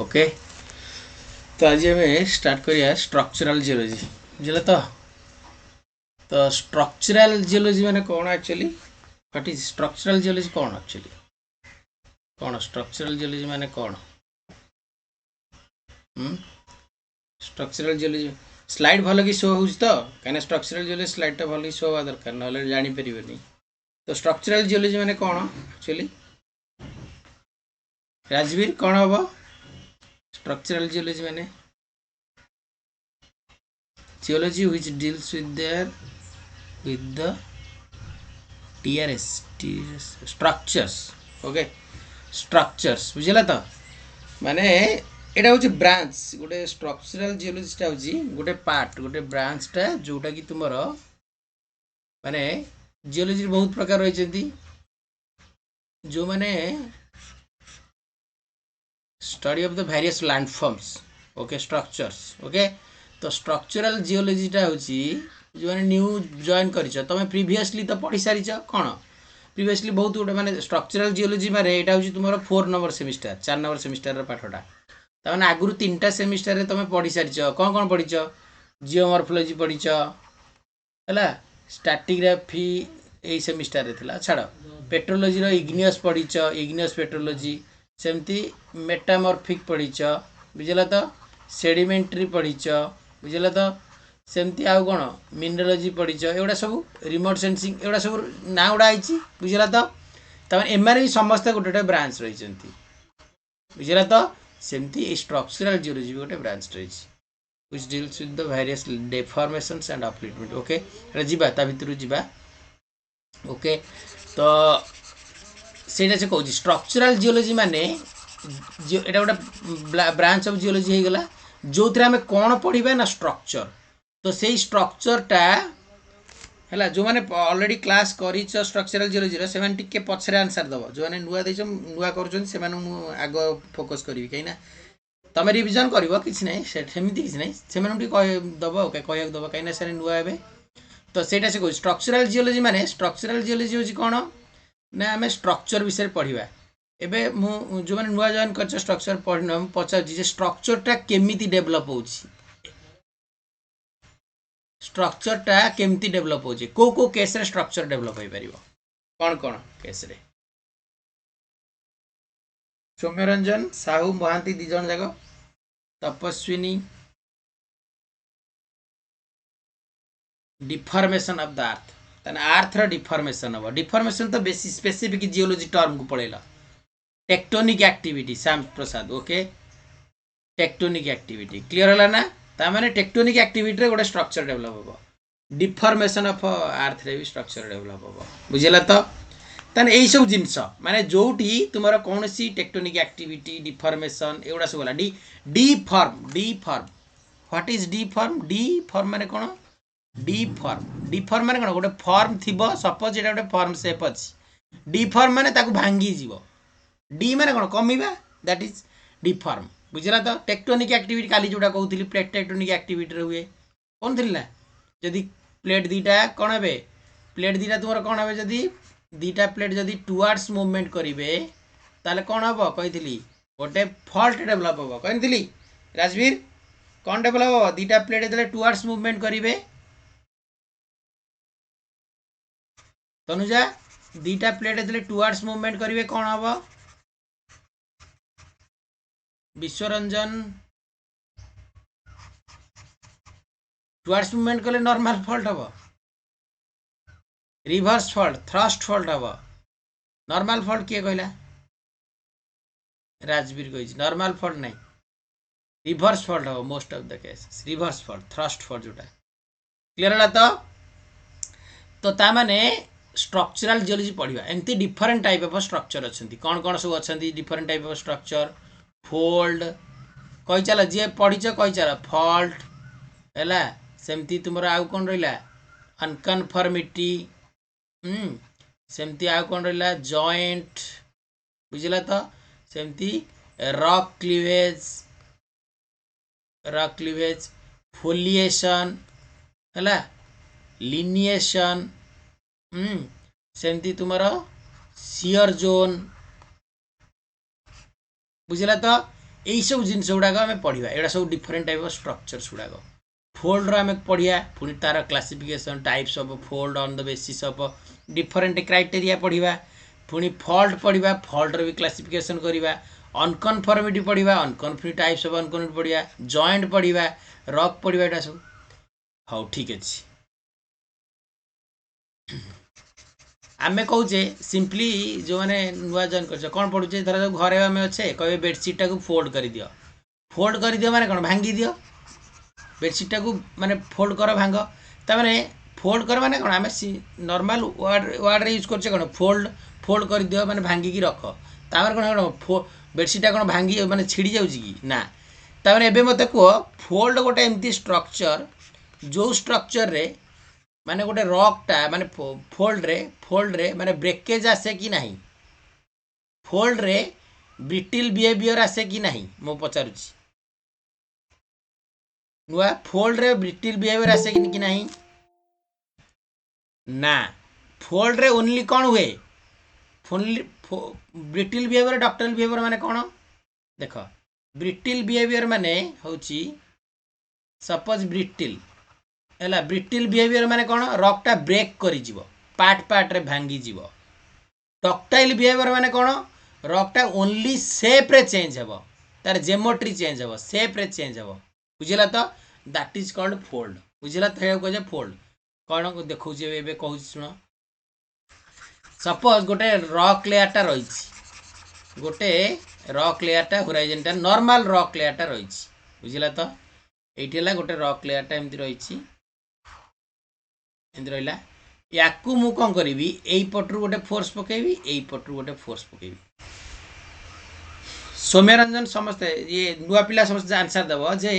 Okay तो आज आम स्टार्ट करिया स्ट्रक्चरल जियोलॉजी बुझे तो स्ट्रक्चरल जियोलॉजी माने कौन actually what is structural geology कौन एक्चुअली कौन स्ट्रक्चरल जियोलॉजी माने कौन स्ट्रक्चरल जियोलॉजी स्लाइड भल कि शो हो तो कहीं स्ट्रक्चरल जियोलॉजी स्लाइड टा भल कि शो हवा दरकार ना जानी परिबेनी तो स्ट्रक्चरल जियोलॉजी माने कौन एक्चुअली राजवीर कौन हम स्ट्रक्चरल जियोलॉजी माने geology which deals with the TRS structures okay structures बुझला तो माने एटा होची ब्रांच गोटे स्ट्रक्चरल जियोलॉजी टा होची गोटे पार्ट गोटे ब्रांच टा जोटा कि तुमरो माने जियोलॉजी बहुत प्रकार रही छथि जो माने study of the various landforms okay structures okay तो स्ट्रक्चरल जियोलॉजीटा होची जो मैंने न्यू जॉइन करिछ तमे प्रीवियसली तो पढ़ी सारिछ कौन प्रीवियसली बहुत गोटे माने स्ट्रक्चरल जियोलॉजी माने एटा होची तुमरो 4 नंबर सेमिस्टर 4 नंबर सेमिस्टर रा पाठटा त माने आगुरु 3टा सेमिस्टर रे तमे पढ़ी सारिछ कौन पढ़ीछ जियोमॉर्फोलॉजी पढ़ीछ हला स्ट्रैटिग्राफी ए सेमिस्टर रे थिला छाड़ पेट्रोलॉजी रो इग्नियस पढ़ीछ इग्नियस पेट्रोलॉजी सेमती मेटामॉर्फिक पढ़ीछ बुझला तो सेडिमेंटरी पढ़ीछ बुझला तो सेमती आउ कौन मिनरोलॉजी पढ़ीछ एगुड़ा सब रिमोट सेंसिंग एगुड़ा सब ना गुड़ा आई बुझला तो तमें एमार भी समस्त गोटे गोटे ब्रांच रही बुझला तो सेमती स्ट्रक्चरल जियोलॉजी गोटे ब्रांच रही which deals with the various deformations and upliftment okay जीवा ता भितर जीवा ओके तो सेटा से कहूँ स्ट्रक्चरल जियोलॉजी माने एटा गोटे ब्रांच ऑफ जियोलॉजी हो गला जो थे आम कौन पढ़ा ना स्ट्रक्चर तो से स्ट्रक्चरटा है जो मैंने ऑलरेडी क्लास कर स्ट्रक्चरल जियोलॉजी से टे पछरे आंसर दब जो मैंने नुआ देछ नुआ कर आग फोकस करी कहीं तुम रिविजन कर किसी ना सेमती किसी ना से दब कह दब कहीं से नुआ ए तो सहीटा से कहूँ स्ट्रक्चरल जियोलॉजी माने स्ट्रक्चरल जियोलॉजी हूँ कौन ना आम स्ट्रक्चर विषय पढ़ा एबे मु जो मैंने नुआ जॉइन कर स्ट्रक्चर पढ़ना पचार स्ट्रक्चरटा केमिति डेभलप हो स्ट्रक्चरटा केमिति डेभलप हो को केस रे स्ट्रक्चर डेभलप हो पारिबो कौन केस रे सौम्यरंजन साहू महांती दी जन जाक तपस्विनी डिफॉर्मेशन ऑफ द अर्थ तने अर्थ रो डिफॉर्मेशन हो डिफॉर्मेशन तो बेसी स्पेसिफिक जियोलॉजी टर्म को पळेला tectonic activity Shyam Prasad okay tectonic activity clear है ना ता माने टेक्टोनिक एक्टिविटी रे गोटे स्ट्रक्चर डेवलप हो डिफॉर्मेशन ऑफ अर्थ रे भी स्ट्रक्चर डेवलप हो बुझिला तो तने एई सब जिंस माने जोठी तुमरा कोनसी टेक्टोनिक एक्टिविटी डिफॉर्मेशन एउडा सब होला D form what is D form माने कोन डी फॉर्म माने कोन गोटे फॉर्म थिबो सपोज एटा गोटे फॉर्म शेप अछि डी फॉर्म माने ताकू भांगी जीवो डी माने कोन कमीबा दैट इज डिफॉर्म बुझला तो टेक्टोनिक एक्टिविटी काली जोटा कहउथिली प्लेट टेक्टोनिक एक्टिविटी रे हुए कोन थिला जदी प्लेट दीटा कोन हेबे प्लेट दीटा तुमर कोन हेबे जदी दीटा प्लेट जदी टुवर्ड्स मूवमेंट करिवे ताले कोन हबो कहिथिली गोटे फॉल्ट डेवलप हबो कहिथिली राजवीर कोन डेवलप हबो दीटा प्लेट जदे टुवर्ड्स मूवमेंट करिवे तनुजा दीटा प्लेट जदे टुवर्ड्स मूवमेंट करिवे कोन हबो विश्वरंजन टुवर्ड्स मूवमेंट कले नॉर्मल फॉल्ट हबो रिवर्स फॉल्ट थ्रस्ट फॉल्ट हबो नॉर्मल फॉल्ट किए कहला राजवीर कहि नॉर्मल फॉल्ट नहीं रिवर्स फॉल्ट हबो most of the cases reverse fault thrust fault जोटा क्लियर होला तो ता माने स्ट्रक्चरल जियोलॉजी पढ़िबा एमती डिफरेंट टाइप ऑफ स्ट्रक्चर अछंती कौन सब अछंती different type of structure fold कही चल जी पढ़ीच कही चल फॉल्ट है सेमती तुम आउ कौन रहा अनकनफर्मिटी सेमती आउ कौन रहा जॉइंट बुझला तो सेमती रॉक क्लीवेज फोलिएशन है लिनिएशन सेमती तुमर सियर जोन बुझला तो यही सब जिनस गुड़ाक आम पढ़ा यहाँ सब डिफरेंट टाइप ऑफ स्ट्रक्चर्स गुड़ाक फोल्ड आम पढ़ा पुणी तार classification types of fold on the basis of different criteria पढ़ा पुणी फॉल्ट पढ़ा फॉल्ट भी क्लासिफिकेशन करवा अनकनफर्मिटी पढ़ा अनकनफर्मिटी टाइप्स ऑफ अनकनफर्मिटी पढ़ा जॉइंट पढ़ा रॉक पढ़ा यहाँ सब हाँ ठीक अच्छे आमे कहे सिंपली जो मैंने नुआ जॉइन कर कौन पढ़ुचे धर जो घरे आम अच्छे कहे बेडसीट टाक फोल्ड कर दियो माने कौन भांगी दियो बेडसीट टाक माने फोल्ड कर भांग ताने फोल्ड कर माने कौन आम नॉर्मल वर्ड यूज करछे कौन फोल्ड कर दियो माने भांगी की रख तापर कौन बेडसीटा कौन भांगी माने छिड़ी जाउची कि ना तापर एबे मते कह फोल्ड गोटे एमती स्ट्रक्चर जो स्ट्रक्चर रे माने गोटे रॉकटा माने फोल्ड रे माने ब्रेकेज आसे कि नहीं फोल्ड रे ब्रिटिल बिहेवियर आसे कि नहीं मो पचारुची नुआ फोल्ड रे ब्रिटिल बिहेवियर आसे कि नहीं ना फोल्ड रे ओनली कौन हुए ब्रिटिल बिहेवियर डक्टाइल बिहेवियर माने कौन देख ब्रिटिल बिहेवियर माने होची सपोज ब्रिटिल है ब्रिटिल बिहेवियर माने कौन रॉकटा ब्रेक करी जीवो पार्ट रे भांगी जीवो डक्टाइल बिहेवियर माने कौन रॉकटा ओनली शेप रे चेंज हेबो तार ज्योमेट्री चेंज हेबो शेप रे चेंज हेबो बुझिला तो दैट इज कॉल्ड फोल्ड बुझिला तो हे कहे फोल्ड कौन देखौ जे एबे कहू सुनो सपोज गोटे रॉक लेयरटा रही गोटे रॉक लेयरटा होराइजोंटल नॉर्मल रॉक लेयरटा रही बुझिला तो एठी हला गोटे रॉक लेयरटा एमती रही एमती रहिला याकू मु कौन करी एई पटरू गोटे फोर्स पकेबी एई पटरू गोटे फोर्स पकेबी सौम्यरंजन समस्ते ये नुआ पिला समस्त आंसर देव जे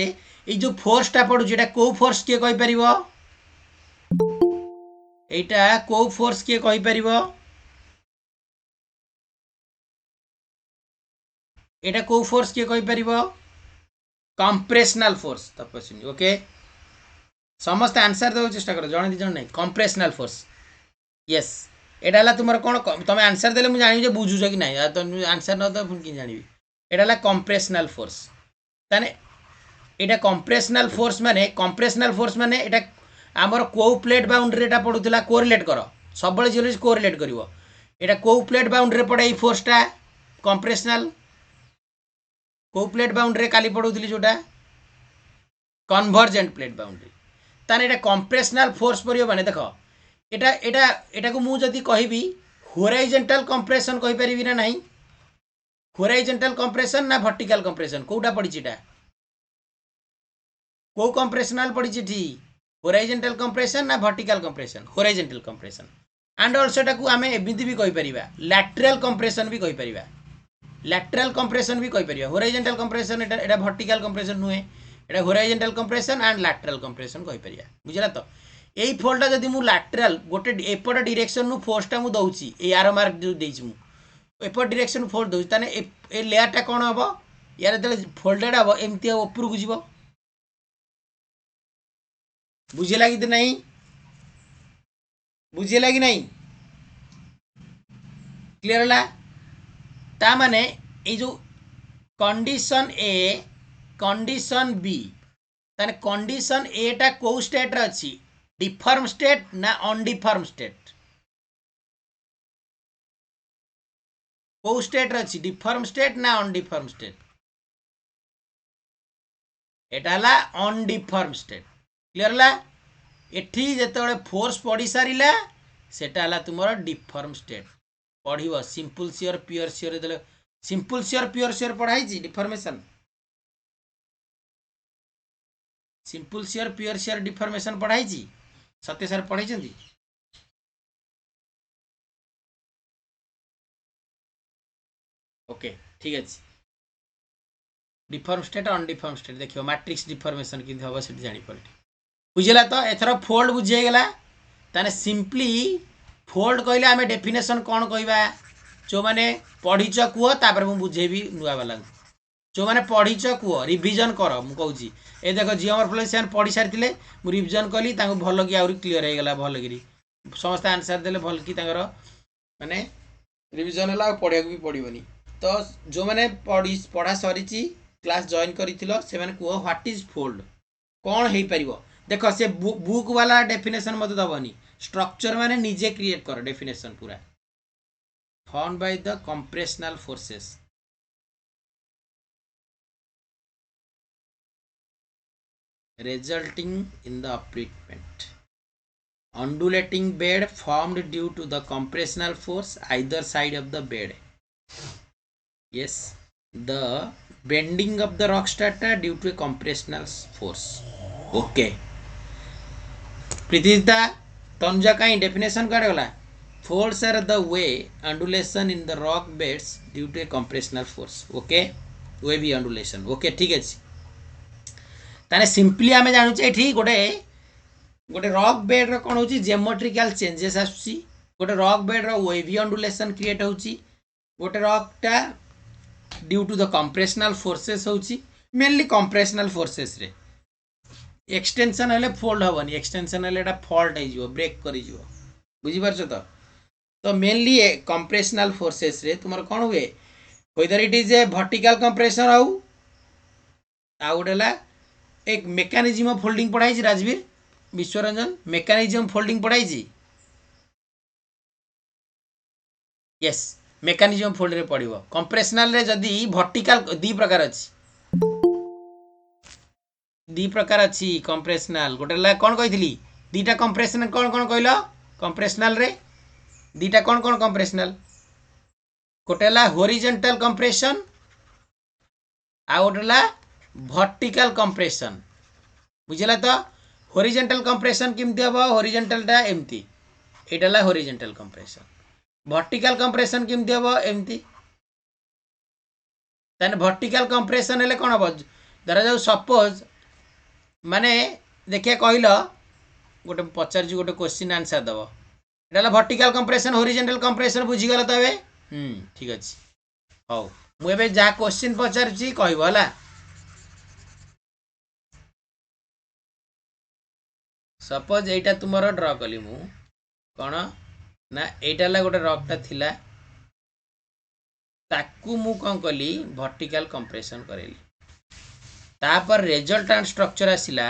ये जो फोर्सटा पड़ुची एटा को फोर्स किए कहि परिबो एटा को फोर्स किए कहि परिबो एटा को फोर्स किए कहि परिबो कंप्रेशनल फोर्स तपस्विनी ओके समस्त आंसर देव चेष्टा कर जण दी जण नहीं कंप्रेशनल फोर्स यस एटा हला तुमर कोन तुम आंसर देले मु जानि जे बुझुछ कि नहीं तुम आंसर न तो पुन कि जानिबी एटा हला कंप्रेशनल फोर्स ताने एटा कंप्रेशनल फोर्स माने एटा आमर को प्लेट बाउंड्री एटा पडुतला कोरिलेट कर सबले जियोलॉजी कोरिलेट करिवो एटा को प्लेट बाउंड्री पडे ई फोर्सटा कंप्रेशनल को प्लेट बाउंड्री काली पडुतली जोटा कन्वर्जेंट प्लेट बाउंड्री ताने एटा कंप्रेशनल फोर्स परियो माने देखो एटा एटा एटा को मु जदी कहिबी होराइजोंटल कंप्रेशन कहि परिबी ना नहीं होराइजोंटल कंप्रेशन ना वर्टिकल कंप्रेशन कोटा पडिची एटा को कंप्रेशनल पडिची ठी होराइजोंटल कंप्रेशन ना vertical compression horizontal compression and also एटा को आमे एबिति भी कहि परिबा लैटरल कंप्रेशन भी कहि परिबा लैटरल कंप्रेशन भी कहि परिबा होराइजोंटल कंप्रेशन एटा एटा वर्टिकल कंप्रेशन नुहे एटा होराइजोंटल कंप्रेशन एंड लैटरल कंप्रेशन कहि परिबा बुझला तो एई फोल्डा जदी मु लैटरल गोटे एपट डायरेक्शन नु फोर्सटा मु दउची ए आरो मार्क देइची मु एपट डायरेक्शन फोल्ड दउची ताने ए लेयरटा कोन हबो यार तले फोल्डेड हबो एमती ऊपर को जीवो बुझिला कि नहीं बुझिला कि नहीं क्लियर होला ता माने ए जो कंडीशन ए कंडीशन बी ताने कंडीशन ए टा को स्टेट रे अछि डिफर्म स्टेट ना अनडिफर्म स्टेट को स्टेट रे अछि डिफर्म स्टेट ना अनडिफर्म स्टेट एटा हला अनडिफर्म स्टेट क्लियर होला एठी जेतबे फोर्स पड़ी सारिला सेटा हला तुमरो डिफर्म स्टेट पढ़िबो सिंपल शियर प्योर शियर देले सिंपल शियर प्योर शियर पढ़ाई छी deformation simple shear pure shear deformation पढ़ाई छी सत्य सर पढ़ाई छथि ओके ठीक अछि डिफॉर्म स्टेट अनडिफॉर्म स्टेट देखियो मैट्रिक्स डिफॉर्मेशन कि हबो से जानि पड़े बुझला तो एथरो फोल्ड बुझे गेला ताने सिंपली फोल्ड कहले आमे डेफिनेशन कोन कहबा जो माने पढिच कुओ तापर मु बुझेबी नुआ वाला जो माने पढिच कुओ रिवीजन कर मु कहूची ए देखो जियोमॉर्फोलॉजी पढ़ी सारिथिले मु रिवीजन कली तांको भलो कि आउरी क्लियर हे गेला भलो गिरी समस्त आंसर देले भल कि तांगर माने रिवीजन हला पढिया भी पड़िबनी तो जो माने पढ़ा सरीची क्लास जॉइन करिथिलो से माने को व्हाट इज फोल्ड कौन हे परिबो देखो से बुक वाला डेफिनेशन मत दबनी स्ट्रक्चर माने निजे क्रिएट कर डेफिनेशन पूरा form by the compressional forces resulting in the upliftment undulating bed formed due to the compressional force either side of the bed yes the bending of the rock strata due to a compressional force okay प्रीतिता तंजा कहीं definition काढ गला folds are the way undulation in the rock beds due to a compressional force okay wavy undulation okay ठीक है ताने simply आमे जानू एठी गोटे गोटे रॉक बेड रो कोन होची जियोमेट्रिकल चेंजेस आसुची गोटे रॉक बेड रो वेवी अंडुलेशन क्रिएट होची गोटे रॉक टा due to the compressional forces होची मेनली कंप्रेशनल फोर्सेस रे एक्सटेंशन हेले फोल्ड हबनी एक्सटेंशन हेले एटा फॉल्ट हे जिवो ब्रेक करि जिवो बुझी परछो तो मेनली कंप्रेशनल फोर्सेस रे तुमर कोन हुए whether it is a vertical compression आउ आउडला एक मेकानिज्म ऑफ फोल्डिंग पढ़ाई राजवीर विश्वरंजन मेकानिज्म फोल्डिंग पढ़ाई यस मेकानिज्म फोल्ड रे पड़िबो कंप्रेशनल रे जदी वर्टिकल दी प्रकार अछि कंप्रेशनल गोटेला कोन कहितली दीटा कंप्रेशनल कोन कोन कहलो कंप्रेशनल रे दीटा कोन कोन कंप्रेशनल गोटेला हॉरिजॉन्टल कंप्रेशन आ गोटेला वर्टिकल कंप्रेशन बुझला तो हॉरिजॉन्टल कंप्रेशन किमती हम हॉरिजॉन्टल टा एमती एटाला हॉरिजॉन्टल कंप्रेशन वर्टिकल कंप्रेशन किमती हम एमती ताने वर्टिकल कंप्रेशन हेले कोन हो धरा जाऊ सपोज माने देखिए कहलो गोटे पचार जी गोटे क्वेश्चन आंसर दबो एटाला वर्टिकल कंप्रेशन हॉरिजॉन्टल कंप्रेशन बुझी गला तबे ठीक अछि हौ मु एबे जा क्वेश्चन पचार छी कहबो हला सपोज एटा तुमरो ड्रा कली मु कोन ना एटाला गोटे रॉक टा थिला ताकू मु कोन कली वर्टिकल कंप्रेशन करेली तापर रिजल्टेंट स्ट्रक्चर आसिला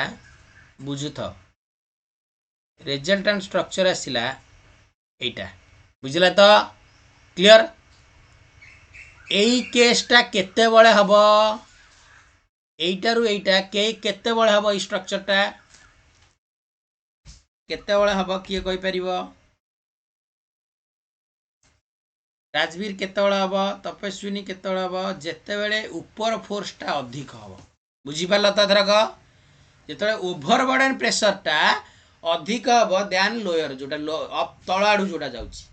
बुझुथ रिजल्टेंट स्ट्रक्चर आसिला एटा बुझला तो क्लियर एई केसटा केते बळे हबो एइटारु एइटा केते बळे हबो ई स्ट्रक्चरटा केते बळे हबो किए कहि परिबो राजवीर केते बळे हबो तपस्विनी केते बळे हबो जेते बेले ऊपर फोर्सटा अधिक हबो बुझी पाला त धरक जेते ओवरबर्डन प्रेशरटा अधिक हबो दैन लोअर जोटा अप तळाडू जोटा जाउची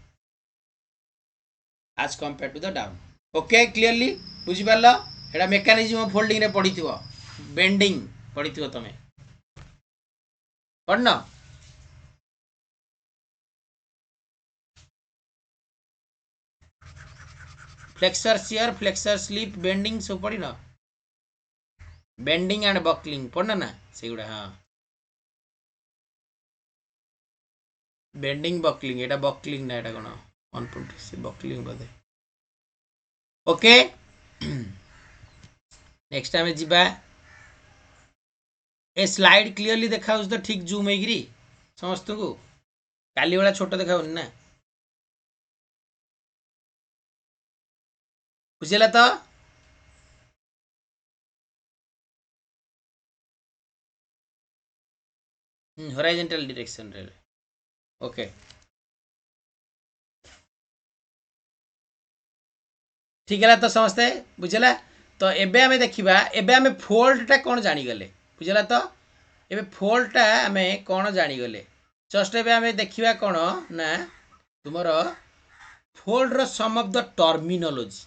as compared to the down okay clearly बुझी पाला एटा मेकानिज्म ऑफ फोल्डिंग रे पढिथिबो बेंडिंग पढिथिबो तमे पढना flexor shear flexor slip bending सब पढ़ी ना बेंडिंग एंड बकलिंग पढ़ना ना सेगुड़ा हाँ बेंडिंग बकलिंग एटा बकलिंग ना एटा कोन 1.6 बकलिंग बदे ओके नेक्स्ट टाइम जिबा ए स्लाइड क्लियरली देखा तो ठीक जूम हेगिरी समस्त को काली वाला छोट देखा ना बुझला तो हॉरिजॉन्टल डायरेक्शन रे ओके ठीक है तो समस्ते बुझला तो एबे हमें देखिबा एबे हमें फोल्ड टा कोन जानि गले बुझला तो एबे फोल्ड टा हमें कोन जानि गले जस्ट एबे हमें देखिबा कोन ना तुमरो फोल्ड रो सम ऑफ द टर्मिनोलॉजी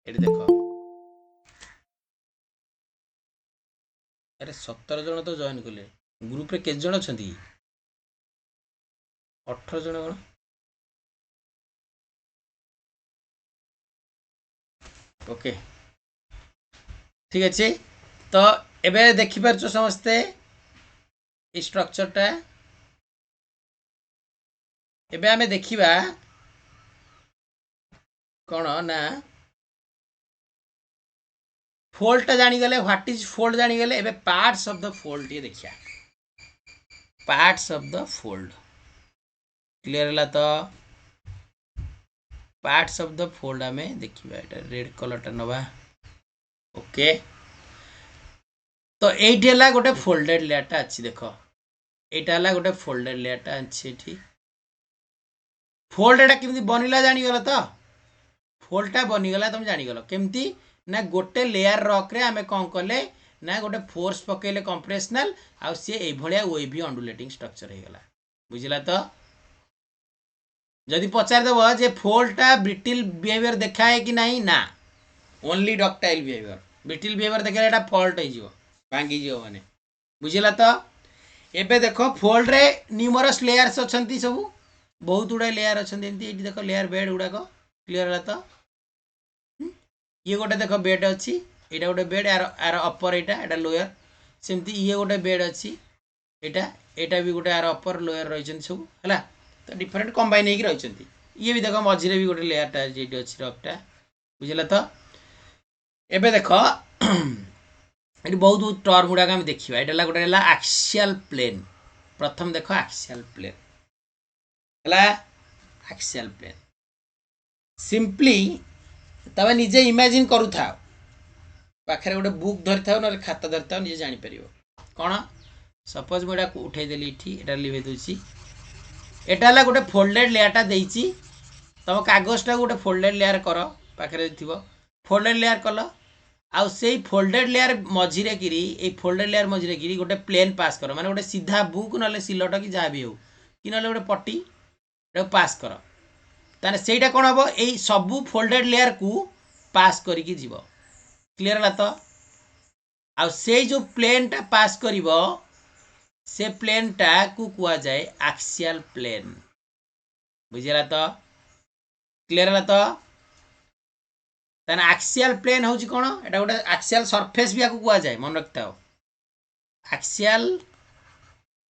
एटे देखो अरे 17 जन तो जॉइन कले ग्रुप रे के जन छथि 18 जन कोन ओके ठीक अच्छे तो एबे देखि परछो समस्ते स्ट्रक्चर टा एबे हमें देखिबा कोन ना फोल्ड टा जानी गले व्हाट इज फोल्ड जानी गले एबे पार्ट्स ऑफ द फोल्ड टी देखिया parts of the fold clear हला तो पार्ट्स ऑफ द फोल्ड हमें देखिबा एटा रेड कलर टा नबा ओके तो एठी हला गोटे फोल्डेड लेयर टा अछि देखो एटा हला गोटे फोल्डेड लेयर टा अछि एठी फोल्ड एटा केमती बनिला जानी गला तो फोल्ड टा बनी गला तुम जानी गलो केमती ना गोटे लेयर रॉक रे हमें कोन कले ना गोटे फोर्स पकेले कंप्रेशनल आ से ए भलिया वेवी अंडुलेटिंग स्ट्रक्चर हे गला बुझिला तो जदि पचार देबो जे फोल्ड टा ब्रिटल बिहेवियर देखाए कि नहीं ना only ductile behaviour brittle behaviour देखाले एटा फॉल्ट हे जिवो भांगी जिवो माने बुझिला तो एबे देखो फोल्ड रे न्यूमरस लेयर्स अछंती सब बहुत गुड़ा लेयर अछंती एंती एटी देखो लेयर बेड गुडा को क्लियर हला तो ये गोटे देख बेड अच्छी यहाँ गोटे बेड यार अपर यहाँ लोयर सेमती ये गोटे बेड अच्छी यहाँ भी गोटे यार अपर लोयर रही सब है तो डिफरेंट कंबाइन होगी रही ये भी देख मझे भी गोटे लेयरटा जी अच्छी रकटा बुझे तो एबे देख ये बहुत टर्म गुड़ाक आम देखा यहाँ गोटे एक्सियल प्लेन प्रथम देख एक्सियल प्लेन है एक्सियल प्लेन सिंपली तमें निजे इमेजिन करूथा पाखे गोटे बुक धरी था ना खाता धरी था निजे जापर कौन सपोज मुझे उठे देली ये लिभे दूसरी यहाँ गोटे फोल्डेड लेयरटा देती तुम कागजटा गोटे फोल्डेड लेयर कर पाखे थी फोल्डेड लेयर कल आउ से फोल्डेड लेयर मझिरे कि फोल्डेड लेयर मझिरे कि गोटे प्लेन पास कर माने गोटे सीधा बुक ना सिलट कि जहाँ भी हो कि ना गोटे पट्टी पास कर ताने सेटा कौन हम यही सबू फोल्डेड लेयर को पास करिकी जीव क्लियर है तो आ से जो प्लेन टा पास करिवो से प्लेन टा को कुआ जाए एक्सियल प्लेन बुझिला तो क्लियर है तो ताने एक्सियल प्लेन होची कोन एटा गोटे एक्सियल सरफेस भी आकु कुआ जाए मन रखता हो एक्सियल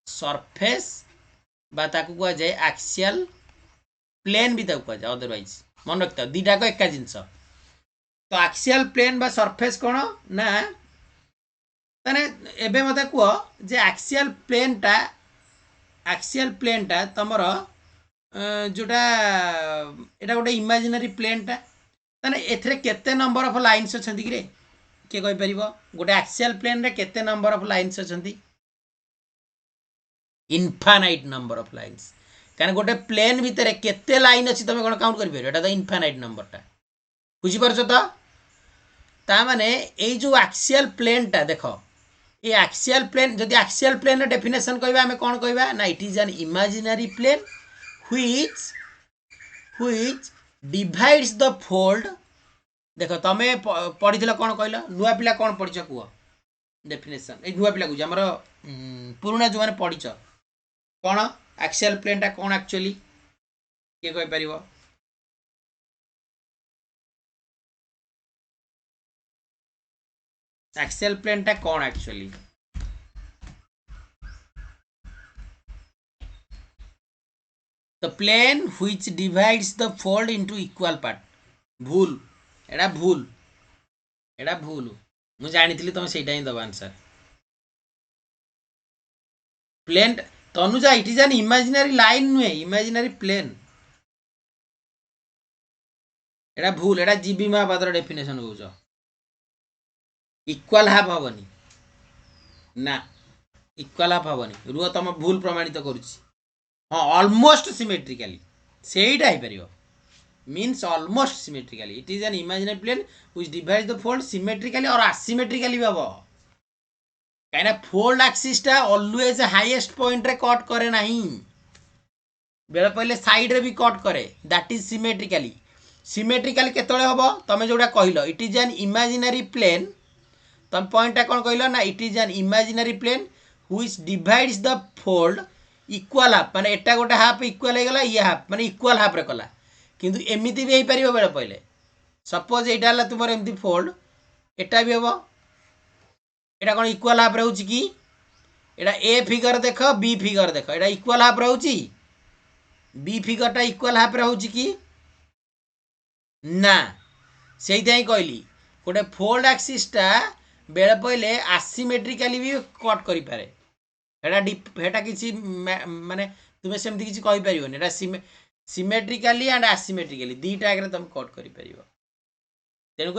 सरफेस बा ताकु कुआ जाए एक्सियल प्लेन भी ताकु कुआ जाए अदरवाइज मन रखता दीटा को एका जिंस तो एक्सियल प्लेन बा सरफेस कोन ना ताने एबे मते कुआ जे एक्सियल प्लेन टा तमरो जोटा एटा गोटे इमेजिनरी प्लेन टा ताने एथरे केते नंबर ऑफ लाइंस अछंती रे के कहि परिबो गोटे एक्सियल प्लेन रे केते नंबर ऑफ लाइंस अछंती इनफाइनाइट नंबर ऑफ लाइंस कारण गोटे प्लेन भितर केते लाइन अछि तमे कोन काउंट करि परिबो एटा तो इनफाइनाइट नंबर टा बुझी परछो तो ता माने ए जो एक्सियल प्लेन टा देखो ये एक्सियल प्लेन जदि एक्सियल प्लेन रे डेफिनेशन कहबा हमें कोन कहबा ना it is an imaginary plane which divides the fold देखो तमे पढ़िथिल कोन कहलो नुआ पिला कोन पढ़िछ कुओ डेफिनेशन ए नुआ पिला को हमर पुराना जो माने पढ़िछ कोन एक्सियल प्लेन टा कोन एक्चुअली के कहि परिबो एक्सियल प्लेन टा कोन actually the plane which divides the fold into equal part भूल एड़ा भूल मु जानी तुम सेटा ही दबा answer plane Tanuja it is an imaginary line नुहे इमेजिनरी प्लेन एड़ा भूल एड़ा जीबी महापात्र डेफिनेशन होउछ इक्वल हाफ हबनी ना इक्वल हाफ हबनी रुह तुम भूल प्रमाणित करूची हाँ ऑलमोस्ट सिमेट्रिकली सेटा ही परियो means almost symmetrically it is an imaginary plane which divides the fold symmetrically और असिमेट्रिकली भी हबो काइना फोल्ड एक्सिस टा ऑलवेज हाईएस्ट पॉइंट रे कट करे नहीं बेले पहले साइड रे भी कट करे दैट इज सिमेट्रिकली केतळे हबो तमे जोडा कहिलो it is an imaginary plane तम पॉइंट टा कोन कहिलो ना it is an imaginary plane which divides the fold equal half माने एटा गोटे हाफ इक्वल हो गला ये हाफ माने इक्वल हाफ रे कला किंतु एमिति भी हो परिबो बेले पहले सपोज एटा हला तुमर एमिति फोल्ड एटा भी हबो एटा कोन इक्वल हाफ रहउची की एटा ए फिगर देखो बी फिगर देखो एटा इक्वल हाफ रहउची बी फिगर टा इक्वल हाफ रहउची की ना सेई ताई कहली गोटे फोल्ड एक्सिसटा बेले पहले आसीमेट्रिकाली भी कट करि पारे हेटा किसी माने तुमे सेमती किसी कहि परिबोनी एटा सिमेट्रिकाली एंड आसीमेट्रिकाली दीटा आगे तुम कट करि परिबो तेणुक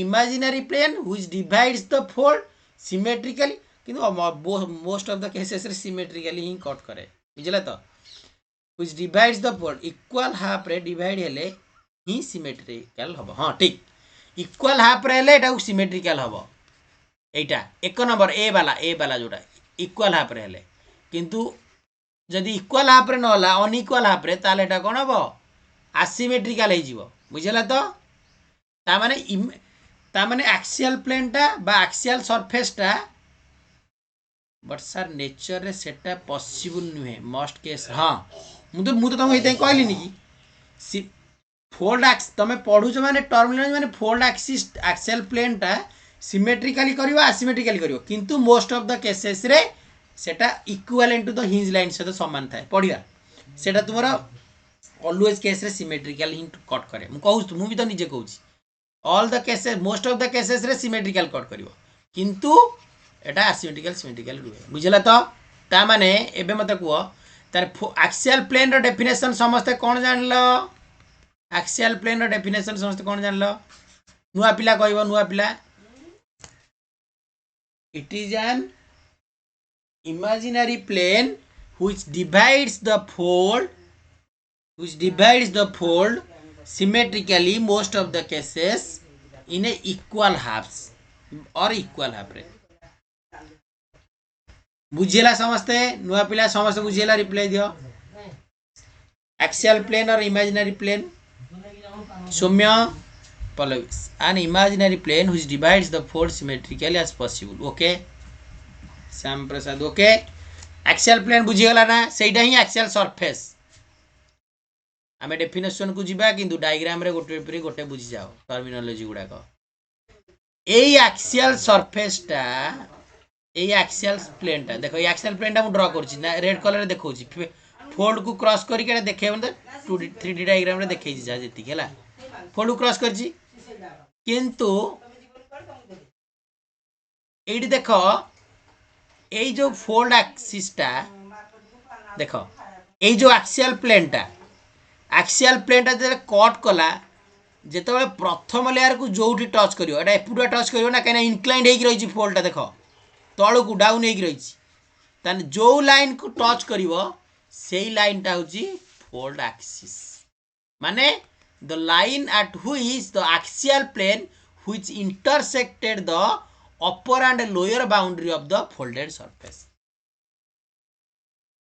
imaginary plane which divides the fold symmetrically किंतु मोस्ट ऑफ द केसेस रे सिमेट्रिकली ही कट करे बुझला तो which divides the fold equal half रे डिवाइड हेले ही सिमेट्रिकल हबो हां ठीक इक्वल हाफ रे हेले एटा सिमेट्रिकल हबो एटा एक नंबर ए वाला जोटा इक्वल हाफ रे हेले किंतु जदि इक्वल हाफ रे नला अनइक्वल हाफ रे ताले एटा कोन हबो एसिमेट्रिकल हे जीवो बुझला तो ता माने एक्सियल प्लेन टा बा एक्सियल सरफेस टा बट सर नेचर रे सेटा पॉसिबल नुहे मस्ट केस हां मु तो तुमको इते कहली नी कि फोल्ड एक्स तमे पढुछ माने टर्मिनोलॉजी माने फोल्ड एक्सिस एक्सियल प्लेन टा सिमेट्रिकली करिवो एसिमेट्रिकली करिवो किंतु मोस्ट ऑफ द केसेस रे सेटा equivalent to the hinge line से तो समान थाए पढ़िया सेटा तुमरा ऑलवेज केस रे सिमेट्रिकल ही कट करे मु कहू मु भी तो निजे कहूची all the cases most of the cases रे सिमेट्रिकल कट करिवो किंतु एटा सिमेट्रिकल रुहे बुझला तो ता माने एबे मते कुओ तार एक्सियल प्लेन रो डेफिनेशन समस्त कोन जानलो एक्सियल प्लेन रो डेफिनेशन समस्त कोन जानलो नुआ पिला कहइबो नुआ पिला it is N imaginary plane which divides the fold symmetrically most of the cases in a equal halves or equal half रे बुझेला समस्ते नुआ पिला समस्त बुझेला रिप्लाई दियो एक्सियल प्लेन और imaginary plane Saumya Pallavi an imaginary plane which divides the fold symmetrically as possible okay Shyam Prasad okay axial plane बुझीगला ना सेटा ही एक्सियल सरफेस आमे डेफिनेशन को जीवा किंतु डायग्राम रे गोटे गोटे बुझी जाओ टर्मिनोलॉजी गुडा को एई एक्सियल सरफेस टा एई एक्सियल प्लेन टा देखो एक्सियल प्लेन टा मु ड्रा करछि ना रेड कलर रे देखौछि फोल्ड को क्रॉस करी के देखेबन त 2D 3D डायग्राम रे देखै जा जेति केला फोल्ड को क्रॉस करछि किंतु एडी देखो ए जो फोल्ड एक्सिस टा देखो ए जो एक्सियल प्लेन टा जे कट कला जेते प्रथम लेयर को जोठी टच करियो एटा एपुडा टच करियो ना कना इंक्लाइंड हेक रही फोल्ड टा देखो तळो को डाउन हेक रही ताने जो लाइन को टच करिवो सेही लाइन टा होची फोल्ड एक्सिस माने the line at which the axial plane which intersected the upper and lower boundary of the folded surface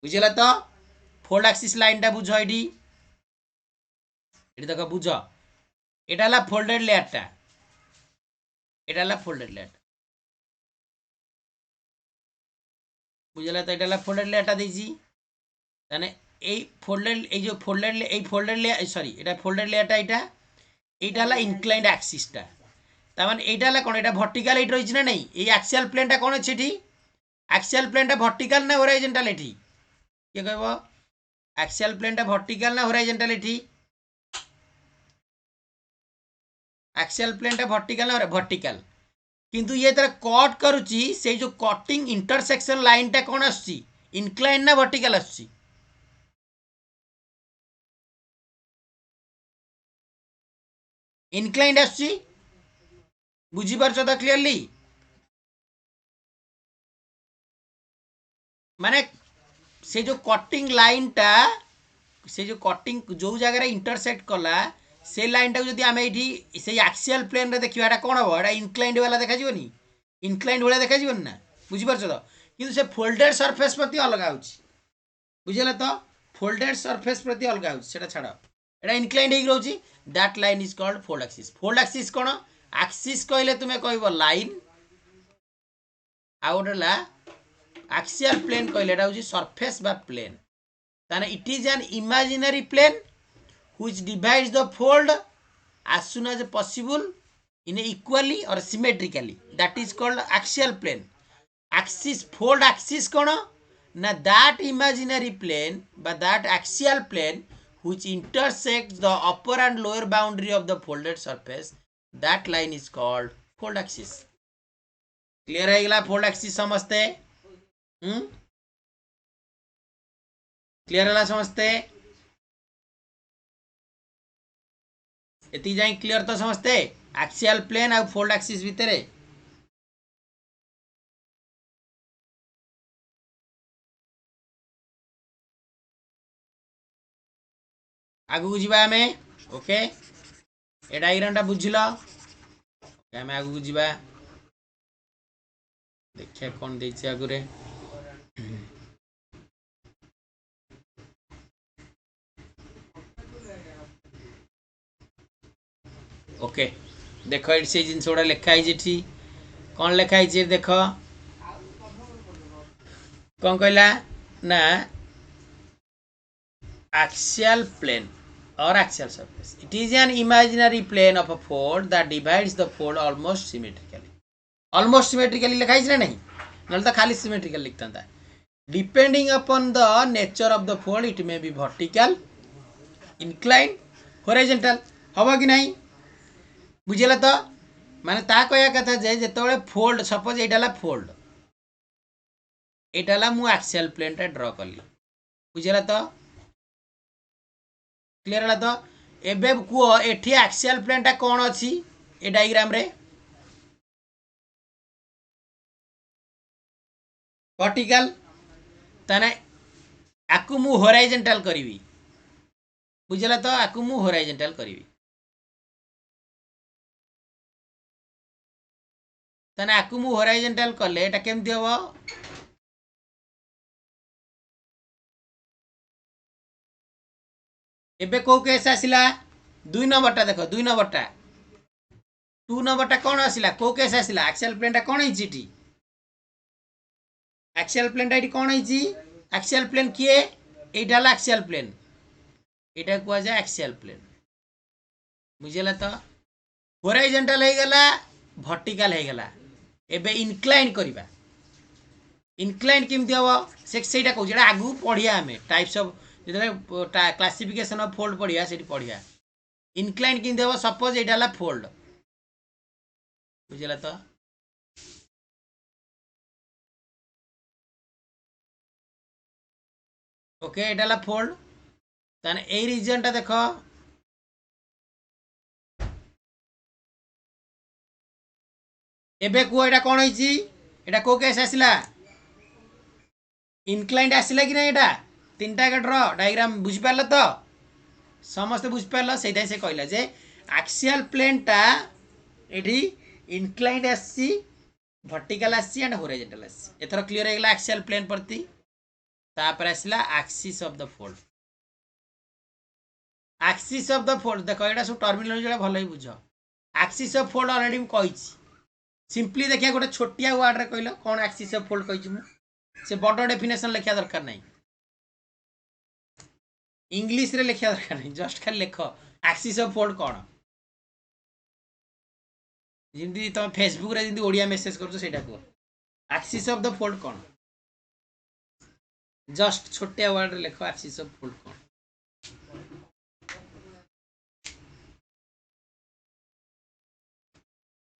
बुझला तो फोल्ड एक्सिस लाइन टा बुझो एडी देखो बुझो एटा ला फोल्डेड लेयर टा बुझला तो एटा ला फोल्डेड लेयर टा देजी ताने ए फोल्डेड लेयर सॉरी एटा फोल्डेड लेयर टा एटा ला इंक्लाइंड एक्सिस टा तामान एटा ला कोन एटा वर्टिकल एट रहिछ ना नहीं ए एक्सियल प्लेन टा कोन अछि ठी एक्सियल प्लेन टा वर्टिकल ना हॉरिजॉन्टल एठी के कहबो एक्सियल प्लेन टा वर्टिकल ना हॉरिजॉन्टल एठी एक्सियल प्लेन टा वर्टिकल ना वर्टिकल किंतु ये तर कट करूची से जो कटिंग इंटरसेक्शन लाइन टा कोन आछि इंक्लाइन ना वर्टिकल आछि इंक्लाइंड आछि बुझी पारछ तो क्लियरली माने से जो कटिंग लाइन टा से जो कटिंग जो जगह इंटरसेक्ट कला से लाइन टा जदी आमे एठी से एक्सियल प्लेन रे देखिबा एटा कोन हो एटा इंक्लाइंड वाला देखा जीवनी इंक्लाइंड वाला देखा जीवन ना बुझी पारछ तो किंतु से फोल्डेड सरफेस प्रति अलग आउची बुझला तो फोल्डेड सरफेस प्रति अलग आउची सेटा छाडो एटा इंक्लाइंड हेक रहउची that line is called fold axis कोन एक्सिस कहले तुमे कहबो लाइन आउटला एक्सियल प्लेन कहले एटा होची सरफेस बा प्लेन ताने it is an imaginary plane which divides the fold as soon as possible in a equally or symmetrically that is called axial plane axis fold axis kono na that imaginary plane but that axial plane which intersects the upper and lower boundary of the folded surface that line is called fold axis. Clear है गला fold axis समझते? Clear है समझते? एति जाई clear तो समझते axial plane और फोल्ड एक्सिस भितर। आगु जीवा आमे ओके ए डायग्राम टा बुझिल आमे आगु जीवा देखिए कौन देछि आगुरे। ओके देख ये से जिन गुड़ा लिखाई जी कौन लिखाई देख कौन कहला ना axial plane or axial surface. It is an imaginary plane of a fold that divides the fold almost symmetrically. Almost symmetrically लिखा है नहीं नल तो खाली symmetrical लिखता था। Depending upon the nature of the fold, it may be vertical, inclined, horizontal. हवा कि नहीं बुझेला तो माने ता कहया कथा जे जेतबेले फोल्ड सपोज एटाला फोल्ड एटाला मु एक्सियल प्लेन टा ड्रा करली बुझेला तो क्लियर है तो एबे कुओ एठी एक्सियल प्लेन टा कौन अच्छी ए डायग्राम रे वर्टिकल ताने आकु मु हॉरिजॉन्टल करिवि बुझला तो आकु मु हॉरिजॉन्टल करिवि ताने आकु मु हॉरिजॉन्टल करले एटा केमति हबो एबे को केस आसिला 2 नंबरटा देखो 2 नंबरटा 2 नंबरटा कौन आसिला को केस आसिला एक्सियल प्लेन टा कौन हिची एक्सियल प्लेन टा कौन हिची एक्सियल प्लेन किए एटा ला एक्सियल प्लेन एटा को जाय एक्सियल प्लेन बुझेला तो हॉरिजॉन्टल हे गला वर्टिकल हे गला एबे इंक्लाइन करिबा इंक्लाइन केमति हबो सेटा कहू जेटा आगु पढिया हमें टाइप्स ऑफ जेटा क्लासिफिकेशन ऑफ फोल्ड पढिया सेठी पढिया इंक्लाइन केमति हबो सपोज एटा ला फोल्ड बुझेला तो ओके एटा ला फोल्ड ताने ए रीजन टा देखो एबे को एटा कोन होईची एटा को केस आसिला इनक्लाइंड आसिला कि नै एटा तीनटा के ड्रॉ डायग्राम बुझ पारला तो समस्त बुझ पारला सेटा से कहला जे एक्सियल प्लेन टा एठी इनक्लाइंड आसी वर्टिकल आसी एंड हॉरिजॉन्टल आसी एथरो क्लियर हे गेला एक्सियल प्लेन प्रति तापर आसिला axis of the fold axis of the fold देखो एटा सब टर्मिनोलॉजी जोड़ा भलो ही बुझो एक्सिस ऑफ फोल्ड ऑलरेडी हम कहिछि सिंपली देखिया गोटे छोटिया वर्ड रे कहलो कोन एक्सिस ऑफ फोल्ड कहिछि मु से बड़ डेफिनेशन लिखा दरकार नहीं इंग्लिश रे लिखा दरकार नहीं जस्ट खाली लिख एक्सिस ऑफ फोल्ड कौन जिंदी तुम फेसबुक रे जिंदी ओडिया मेसेज करछो सेटा को एक्सिस ऑफ द फोल्ड कौन जस्ट छोटिया वर्ड रे लिख एक्सिस ऑफ फोल्ड कौन